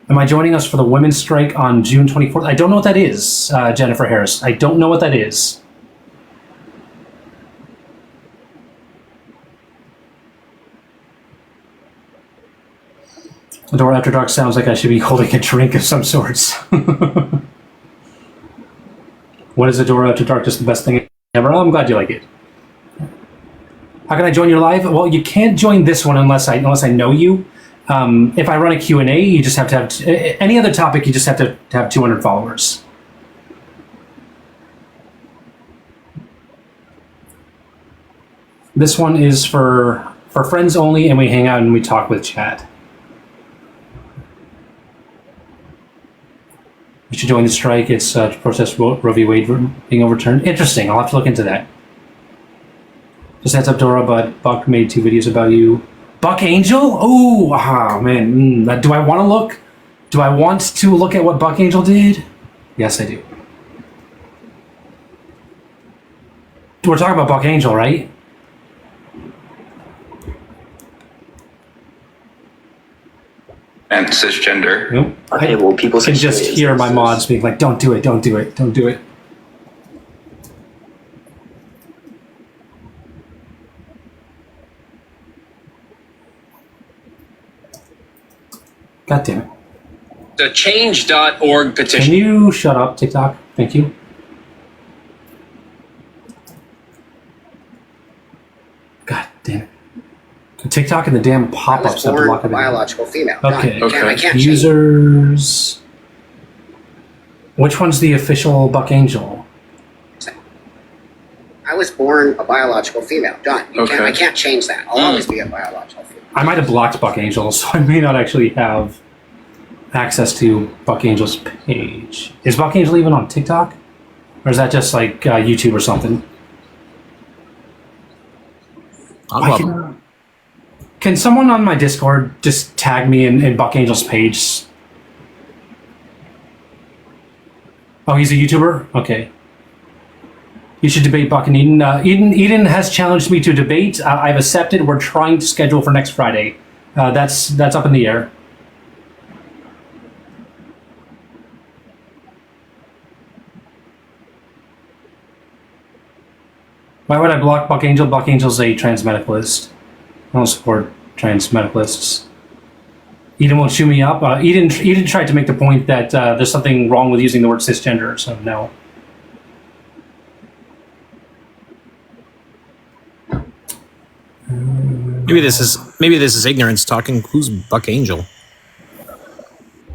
Am I joining us for the women's strike on June 24th? I don't know what that is, Jennifer Harris. I don't know what that is. Adora After Dark sounds like I should be holding a drink of some sorts. What is Adora After Dark? Just the best thing ever? Oh, I'm glad you like it. How can I join your live? Well, you can't join this one unless I know you. If I run a Q&A, you just have to have... any other topic, you just have to have 200 followers. This one is for friends only, and we hang out and we talk with chat. You should join the strike. It's to protest Roe v. Wade being overturned. Interesting. I'll have to look into that. Just heads up, Dora, but Buck made 2 videos about you. Buck Angel? Oh, man. Do I want to look? Do I want to look at what Buck Angel did? Yes, I do. We're talking about Buck Angel, right? And cisgender. Nope. Okay, well, people can just hear my mods being like, don't do it, don't do it, don't do it. God damn it. The change.org petition. Can you shut up, TikTok? Thank you. God damn it. TikTok and the damn pop-ups have to block it. Biological female. Okay. I can't change. Users. Which one's the official Buck Angel? I was born a biological female. Done. I can't change that. I'll always be a biological female. I might have blocked Buck Angel, so I may not actually have access to Buck Angel's page. Is Buck Angel even on TikTok? Or is that just like YouTube or something? Can someone on my Discord just tag me in Buck Angel's page? Oh, he's a YouTuber? Okay. You should debate Buck and Eden. Eden has challenged me to debate. I've accepted. We're trying to schedule for next Friday. That's up in the air. Why would I block Buck Angel? Buck Angel's a trans medicalist. I don't support trans medicalists. Eden won't chew me up. Eden tried to make the point that there's something wrong with using the word cisgender, so no. Maybe this is ignorance talking. Who's Buck Angel?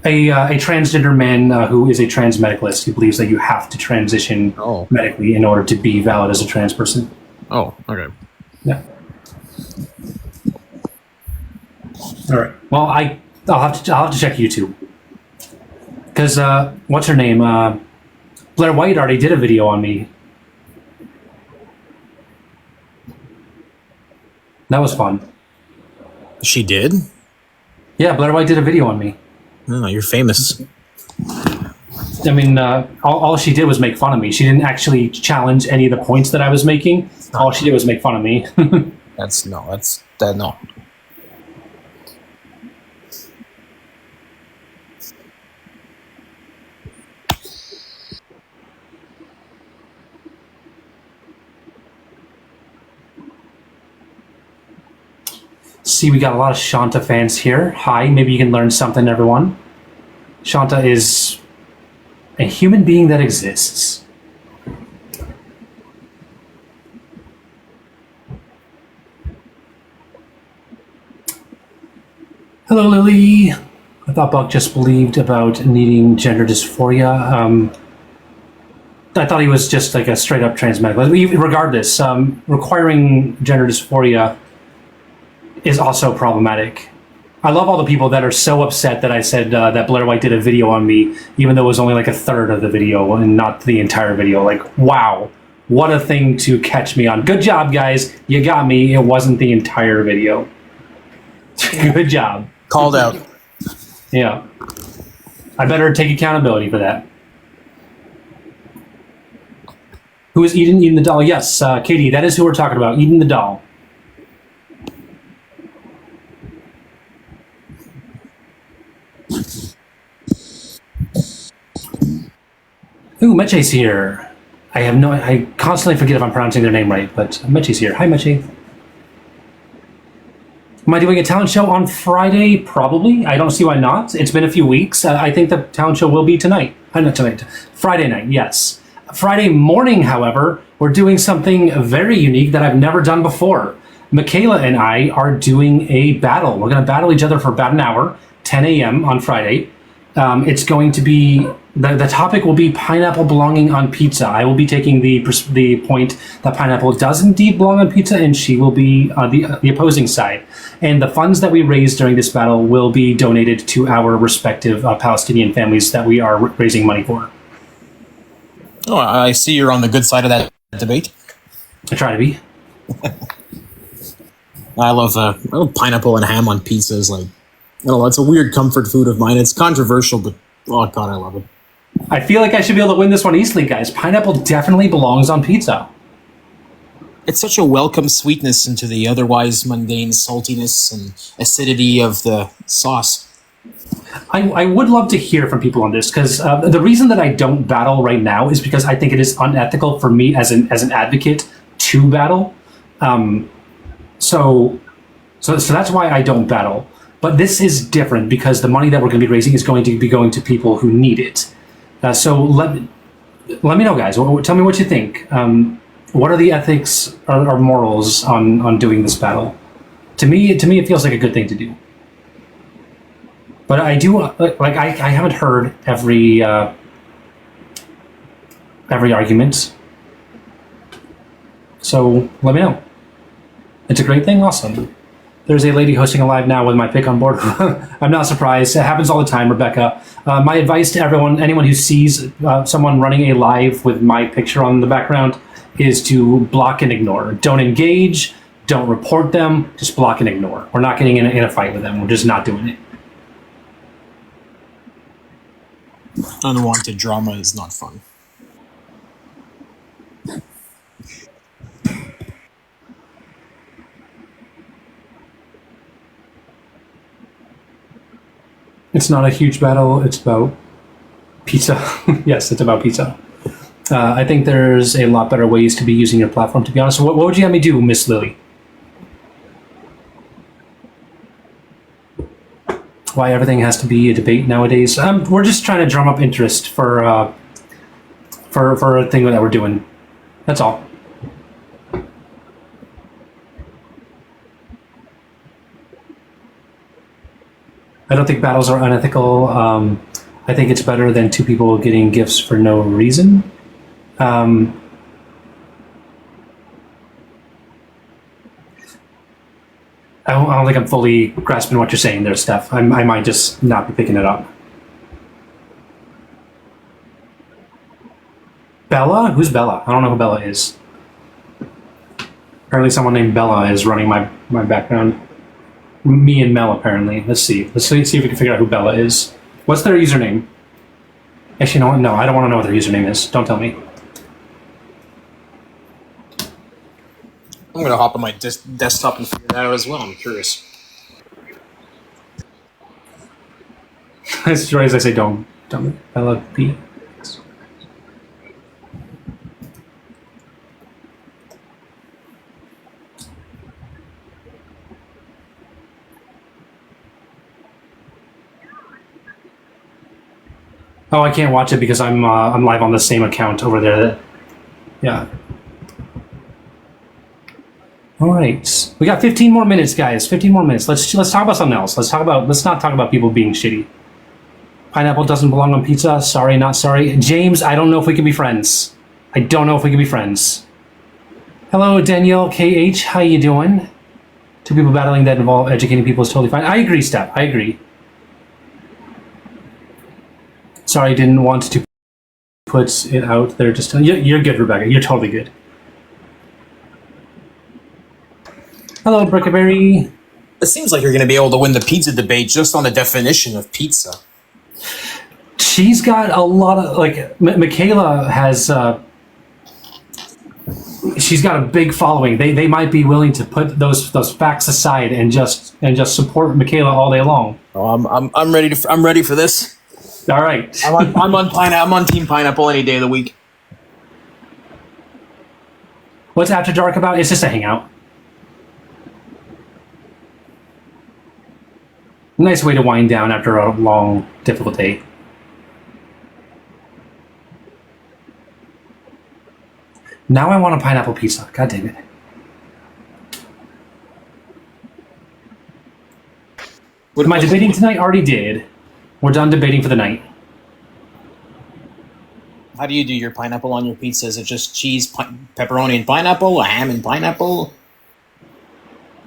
A transgender man who is a trans medicalist who believes that you have to transition medically in order to be valid as a trans person. Oh, okay. Yeah. All right. Well, I'll have to check YouTube because what's her name? Blair White already did a video on me. That was fun. She did? Yeah, Blair White did a video on me. Oh, you're famous. I mean, all she did was make fun of me. She didn't actually challenge any of the points that I was making. All she did was make fun of me. No. See, we got a lot of Shanta fans here. Hi, maybe you can learn something, everyone. Shanta is a human being that exists. Hello, Lily. I thought Buck just believed about needing gender dysphoria. I thought he was just like a straight-up trans medical. Regardless, requiring gender dysphoria is also problematic. I love all the people that are so upset that I said that Blair White did a video on me, even though it was only like a third of the video and not the entire video. Like, wow, what a thing to catch me on. Good job, guys. You got me. It wasn't the entire video. Good job. Called out. Yeah. I better take accountability for that. Who is Eden? Eden the doll? Yes, Katie, that is who we're talking about. Eden the doll. Ooh, Meche's here. I constantly forget if I'm pronouncing their name right, but Meche's here. Hi, Meche. Am I doing a talent show on Friday? Probably. I don't see why not. It's been a few weeks. I think the talent show will be tonight. Not tonight. Friday night, yes. Friday morning, however, we're doing something very unique that I've never done before. Michaela and I are doing a battle. We're going to battle each other for about an hour, 10 a.m. on Friday. It's going to be The topic will be pineapple belonging on pizza. I will be taking the point that pineapple does indeed belong on pizza, and she will be the opposing side. And the funds that we raise during this battle will be donated to our respective Palestinian families that we are raising money for. Oh, I see you're on the good side of that debate. I try to be. I love pineapple and ham on pizza. Is like, I don't know, it's a weird comfort food of mine. It's controversial, but oh god, I love it. I feel like I should be able to win this one easily, guys. Pineapple definitely belongs on pizza. It's such a welcome sweetness into the otherwise mundane saltiness and acidity of the sauce. I would love to hear from people on this, because the reason that I don't battle right now is because I think it is unethical for me as an advocate to battle. So that's why I don't battle. But this is different because the money that we're going to be raising is going to be going to people who need it. So let me know, guys. Tell me what you think. What are the ethics or morals on doing this battle? To me, it feels like a good thing to do. But I do I haven't heard every argument. So let me know. It's a great thing. Awesome. There's a lady hosting a live now with my pick on board. I'm not surprised. It happens all the time, Rebecca. My advice to anyone who sees someone running a live with my picture on the background, is to block and ignore. Don't engage. Don't report them. Just block and ignore. We're not getting in a fight with them. We're just not doing it. Unwanted drama is not fun. It's not a huge battle. It's about pizza. Yes, it's about pizza. I think there's a lot better ways to be using your platform, to be honest. What would you have me do, Miss Lily? Why everything has to be a debate nowadays? We're just trying to drum up interest for a thing that we're doing. That's all. I don't think battles are unethical. I think it's better than two people getting gifts for no reason. I don't think I'm fully grasping what you're saying there, Steph. I might just not be picking it up. Bella? Who's Bella? I don't know who Bella is. Apparently someone named Bella is running my background. Me and Mel, apparently. Let's see if we can figure out who Bella is. What's their username? Actually, you know what? No, I don't want to know what their username is. Don't tell me. I'm going to hop on my desktop and figure that out as well. I'm curious. As right as I say, don't. Bella P. Oh, I can't watch it because I'm live on the same account over there. Yeah. All right, we got 15 more minutes, guys. 15 more minutes. Let's talk about something else. Let's not talk about people being shitty. Pineapple doesn't belong on pizza. Sorry, not sorry. James, I don't know if we can be friends. I don't know if we can be friends. Hello, Danielle KH. How you doing? Two people battling that involve educating people is totally fine. I agree, Steph. I agree. Sorry, didn't want to put it out there. Just you're good, Rebecca. You're totally good. Hello, Brickaberry. It seems like you're going to be able to win the pizza debate just on the definition of pizza. She's got a lot of Michaela has. She's got a big following. They might be willing to put those facts aside and just support Michaela all day long. Oh, I'm ready for this. All right. I'm on Team Pineapple any day of the week. What's After Dark about? It's just a hangout. Nice way to wind down after a long, difficult day. Now I want a pineapple pizza. God damn it. Am I debating tonight? Already did. We're done debating for the night. How do you do your pineapple on your pizza? Is it just cheese, pepperoni, and pineapple, or ham and pineapple?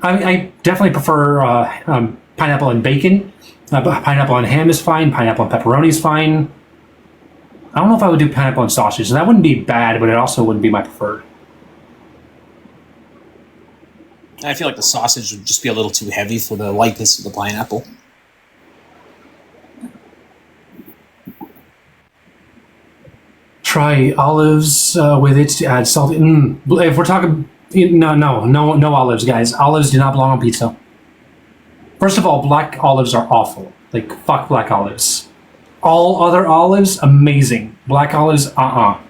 I definitely prefer pineapple and bacon. Pineapple and ham is fine. Pineapple and pepperoni is fine. I don't know if I would do pineapple and sausage. That wouldn't be bad, but it also wouldn't be my preferred. I feel like the sausage would just be a little too heavy for the lightness of the pineapple. Try olives with it to add salt. If we're talking, no olives, guys. Olives do not belong on pizza. First of all, black olives are awful. Like, fuck black olives. All other olives, amazing. Black olives, All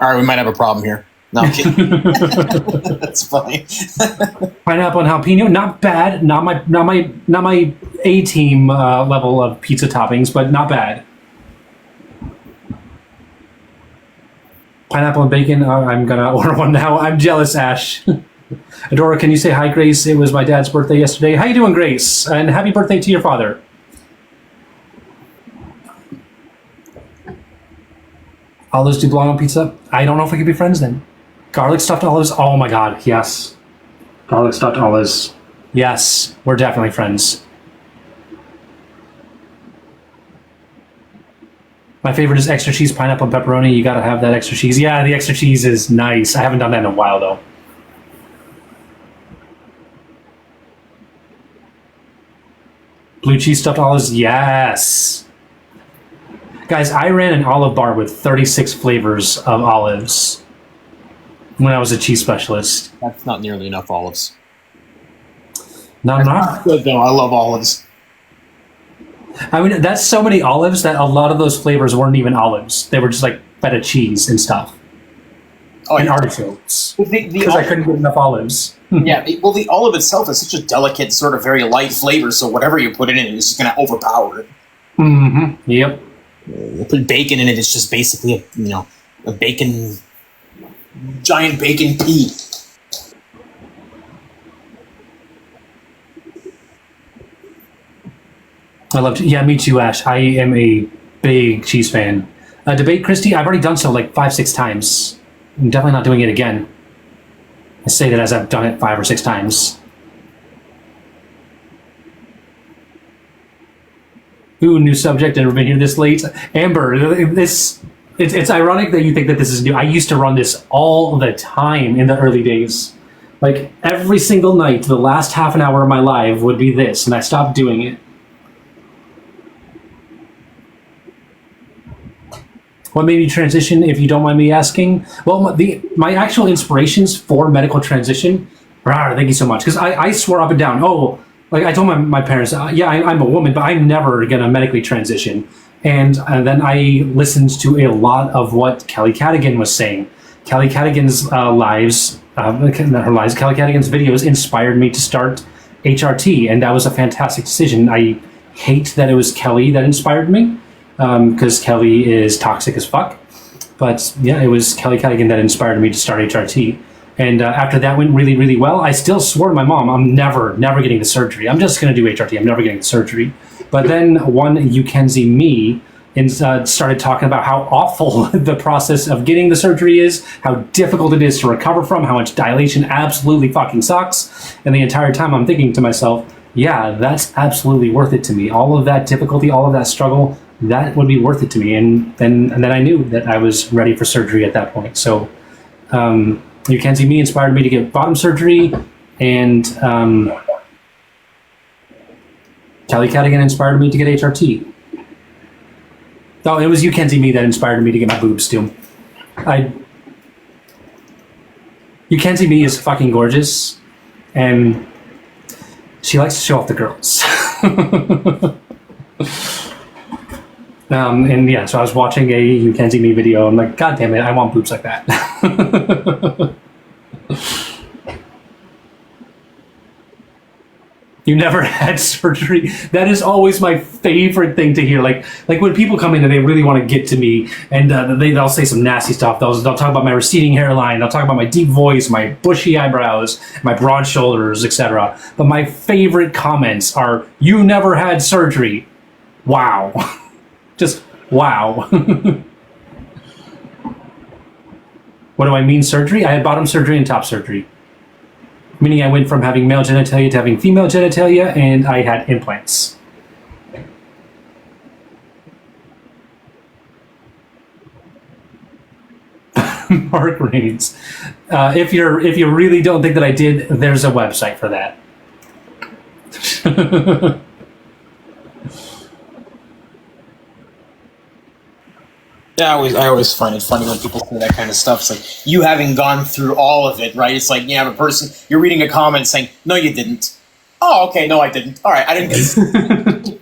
right, we might have a problem here. No, I'm kidding. That's funny. Pineapple and jalapeno, not bad. Not my A team level of pizza toppings, but not bad. Pineapple and bacon. I'm gonna order one now. I'm jealous, Ash. Adora, can you say hi, Grace? It was my dad's birthday yesterday. How you doing, Grace? And happy birthday to your father. Olives do belong on pizza? I don't know if we could be friends then. Garlic stuffed olives? Oh my god, yes. Garlic stuffed olives. Yes, we're definitely friends. My favorite is extra cheese, pineapple, and pepperoni. You gotta have that extra cheese. Yeah, the extra cheese is nice. I haven't done that in a while, though. Blue cheese stuffed olives? Yes. Guys, I ran an olive bar with 36 flavors of olives when I was a cheese specialist. That's not nearly enough olives. Not enough? Good though. I love olives. I mean, that's so many olives that a lot of those flavors weren't even olives. They were just like feta cheese and stuff. Oh, and artichokes. Because I couldn't get enough olives. Yeah, well, the olive itself is such a delicate, sort of very light flavor, so whatever you put in it is just going to overpower it. Mm-hmm. Yep. You put bacon in it, it's just basically a bacon, giant bacon pea. I love. Yeah, me too, Ash. I am a big cheese fan. Debate Christie. I've already done so like 5-6 times. I'm definitely not doing it again. I say that as I've done it 5 or 6 times. Ooh, new subject. Never been here this late. Amber, it's ironic that you think that this is new. I used to run this all the time in the early days. Like every single night, the last half an hour of my life would be this, and I stopped doing it. What made me transition, if you don't mind me asking? Well, my actual inspirations for medical transition, thank you so much, because I swore up and down, like I told my parents, I'm a woman, but I'm never going to medically transition. And then I listened to a lot of what Kelly Cadigan was saying. Kelly Cadigan's Kelly Cadigan's videos inspired me to start HRT, and that was a fantastic decision. I hate that it was Kelly that inspired me, because Kelly is toxic as fuck. But yeah, it was Kelly Cadigan that inspired me to start HRT. And after that went really, really well, I still swore to my mom, I'm never getting the surgery. I'm just going to do HRT. I'm never getting the surgery. But then one You Can See Me and started talking about how awful the process of getting the surgery is, how difficult it is to recover from, how much dilation absolutely fucking sucks. And the entire time I'm thinking to myself, yeah, that's absolutely worth it to me. All of that difficulty, all of that struggle, that would be worth it to me. And then I knew that I was ready for surgery at that point. So You Can See Me inspired me to get bottom surgery, and Kelly Cadigan inspired me to get HRT. Oh, it was You Can See Me that inspired me to get my boobs too. You Can See Me is fucking gorgeous, and she likes to show off the girls. And yeah, so I was watching a You Can See Me video. I'm like, God damn it, I want boobs like that. You never had surgery? That is always my favorite thing to hear. Like when people come in and they really want to get to me, and they'll say some nasty stuff. They'll talk about my receding hairline. They'll talk about my deep voice, my bushy eyebrows, my broad shoulders, etc. But my favorite comments are, "You never had surgery." Wow. Just Wow. What do I mean surgery? I had bottom surgery and top surgery. Meaning I went from having male genitalia to having female genitalia, and I had implants. Mark Reigns. If you really don't think that I did, there's a website for that. Yeah, I always find it funny when people say that kind of stuff. It's like, you having gone through all of it, right? It's like you have a person, you're reading a comment saying, no, you didn't. Oh, okay, no, I didn't. All right, I didn't.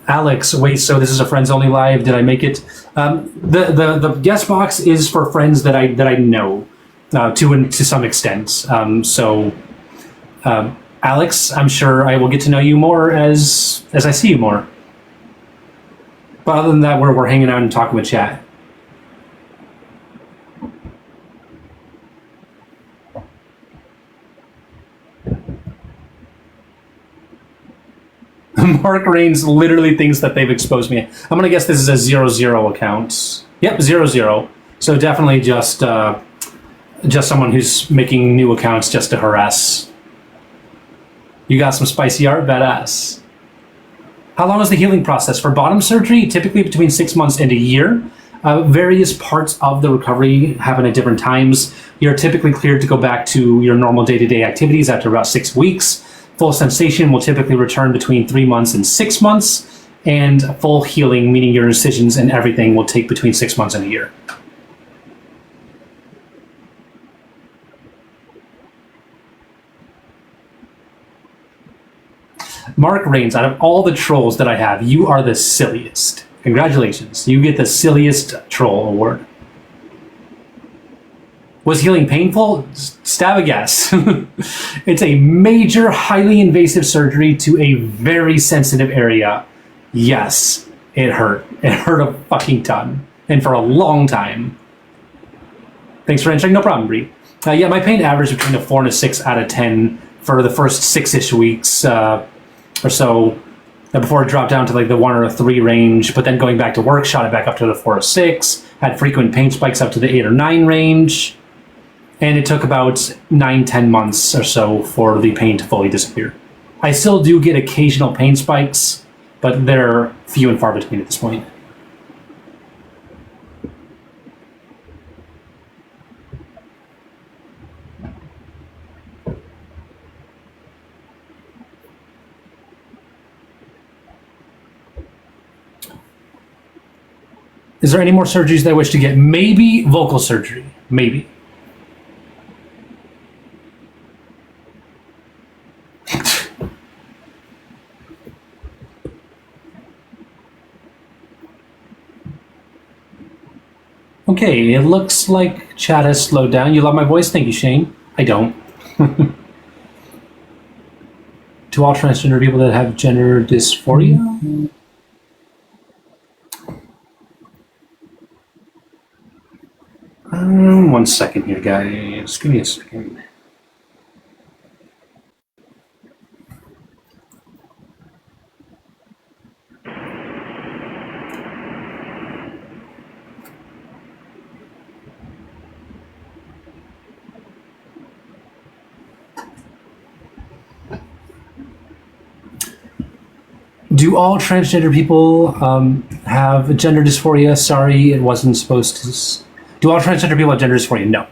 Alex, wait, so this is a friends only live? Did I make it? The guest box is for friends that I know to some extent. Alex, I'm sure I will get to know you more as I see you more. But other than that, we're hanging out and talking with chat. Mark Reigns literally thinks that they've exposed me. I'm gonna guess this is a 0-0 account. Yep, 0-0. So definitely just someone who's making new accounts just to harass. You got some spicy art, badass. How long is the healing process for bottom surgery? Typically between 6 months and a year. Various parts of the recovery happen at different times. You're typically cleared to go back to your normal day-to-day activities after about 6 weeks. Full sensation will typically return between 3 months and 6 months. And full healing, meaning your incisions and everything, will take between 6 months and a year. Mark Reigns, out of all the trolls that I have, you are the silliest. Congratulations. You get the silliest troll award. Was healing painful? Stab a guess. It's a major, highly invasive surgery to a very sensitive area. Yes, it hurt. It hurt a fucking ton. And for a long time. Thanks for answering. No problem, Bree. Yeah, my pain averaged between a 4 and a 6 out of 10 for the first 6-ish weeks or so, before it dropped down to like the 1 or a 3 range, but then going back to work, shot it back up to the 4 or 6, had frequent pain spikes up to the 8 or 9 range, and it took about 9-10 months or so for the pain to fully disappear. I still do get occasional pain spikes, but they're few and far between at this point. Is there any more surgeries that I wish to get? Maybe vocal surgery. Maybe. Okay, it looks like chat has slowed down. You love my voice? Thank you, Shane. I don't. To all transgender people that have gender dysphoria? One second here, guys. Give me a second. Do all transgender people have gender dysphoria? Sorry, it wasn't supposed to. Do all transgender people have gender dysphoria? No.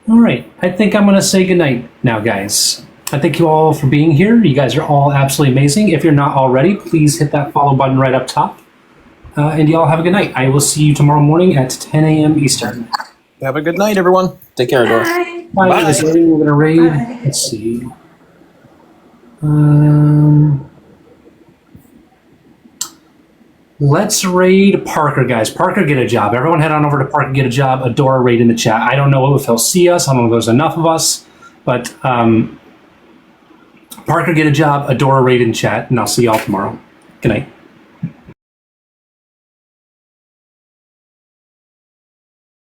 All right, I think I'm going to say goodnight now, guys. I thank you all for being here. You guys are all absolutely amazing. If you're not already, please hit that follow button right up top. And you all have a good night. I will see you tomorrow morning at 10 a.m. Eastern. Have a good night, everyone. Take care, Adora. Bye. Bye. We're going to raid. Bye. Let's see. Let's raid Parker, guys. Parker, get a job. Everyone head on over to Parker, get a job. Adora, raid in the chat. I don't know if he'll see us. I don't know if there's enough of us. But Parker, get a job. Adora, raid in chat. And I'll see you all tomorrow. Good night.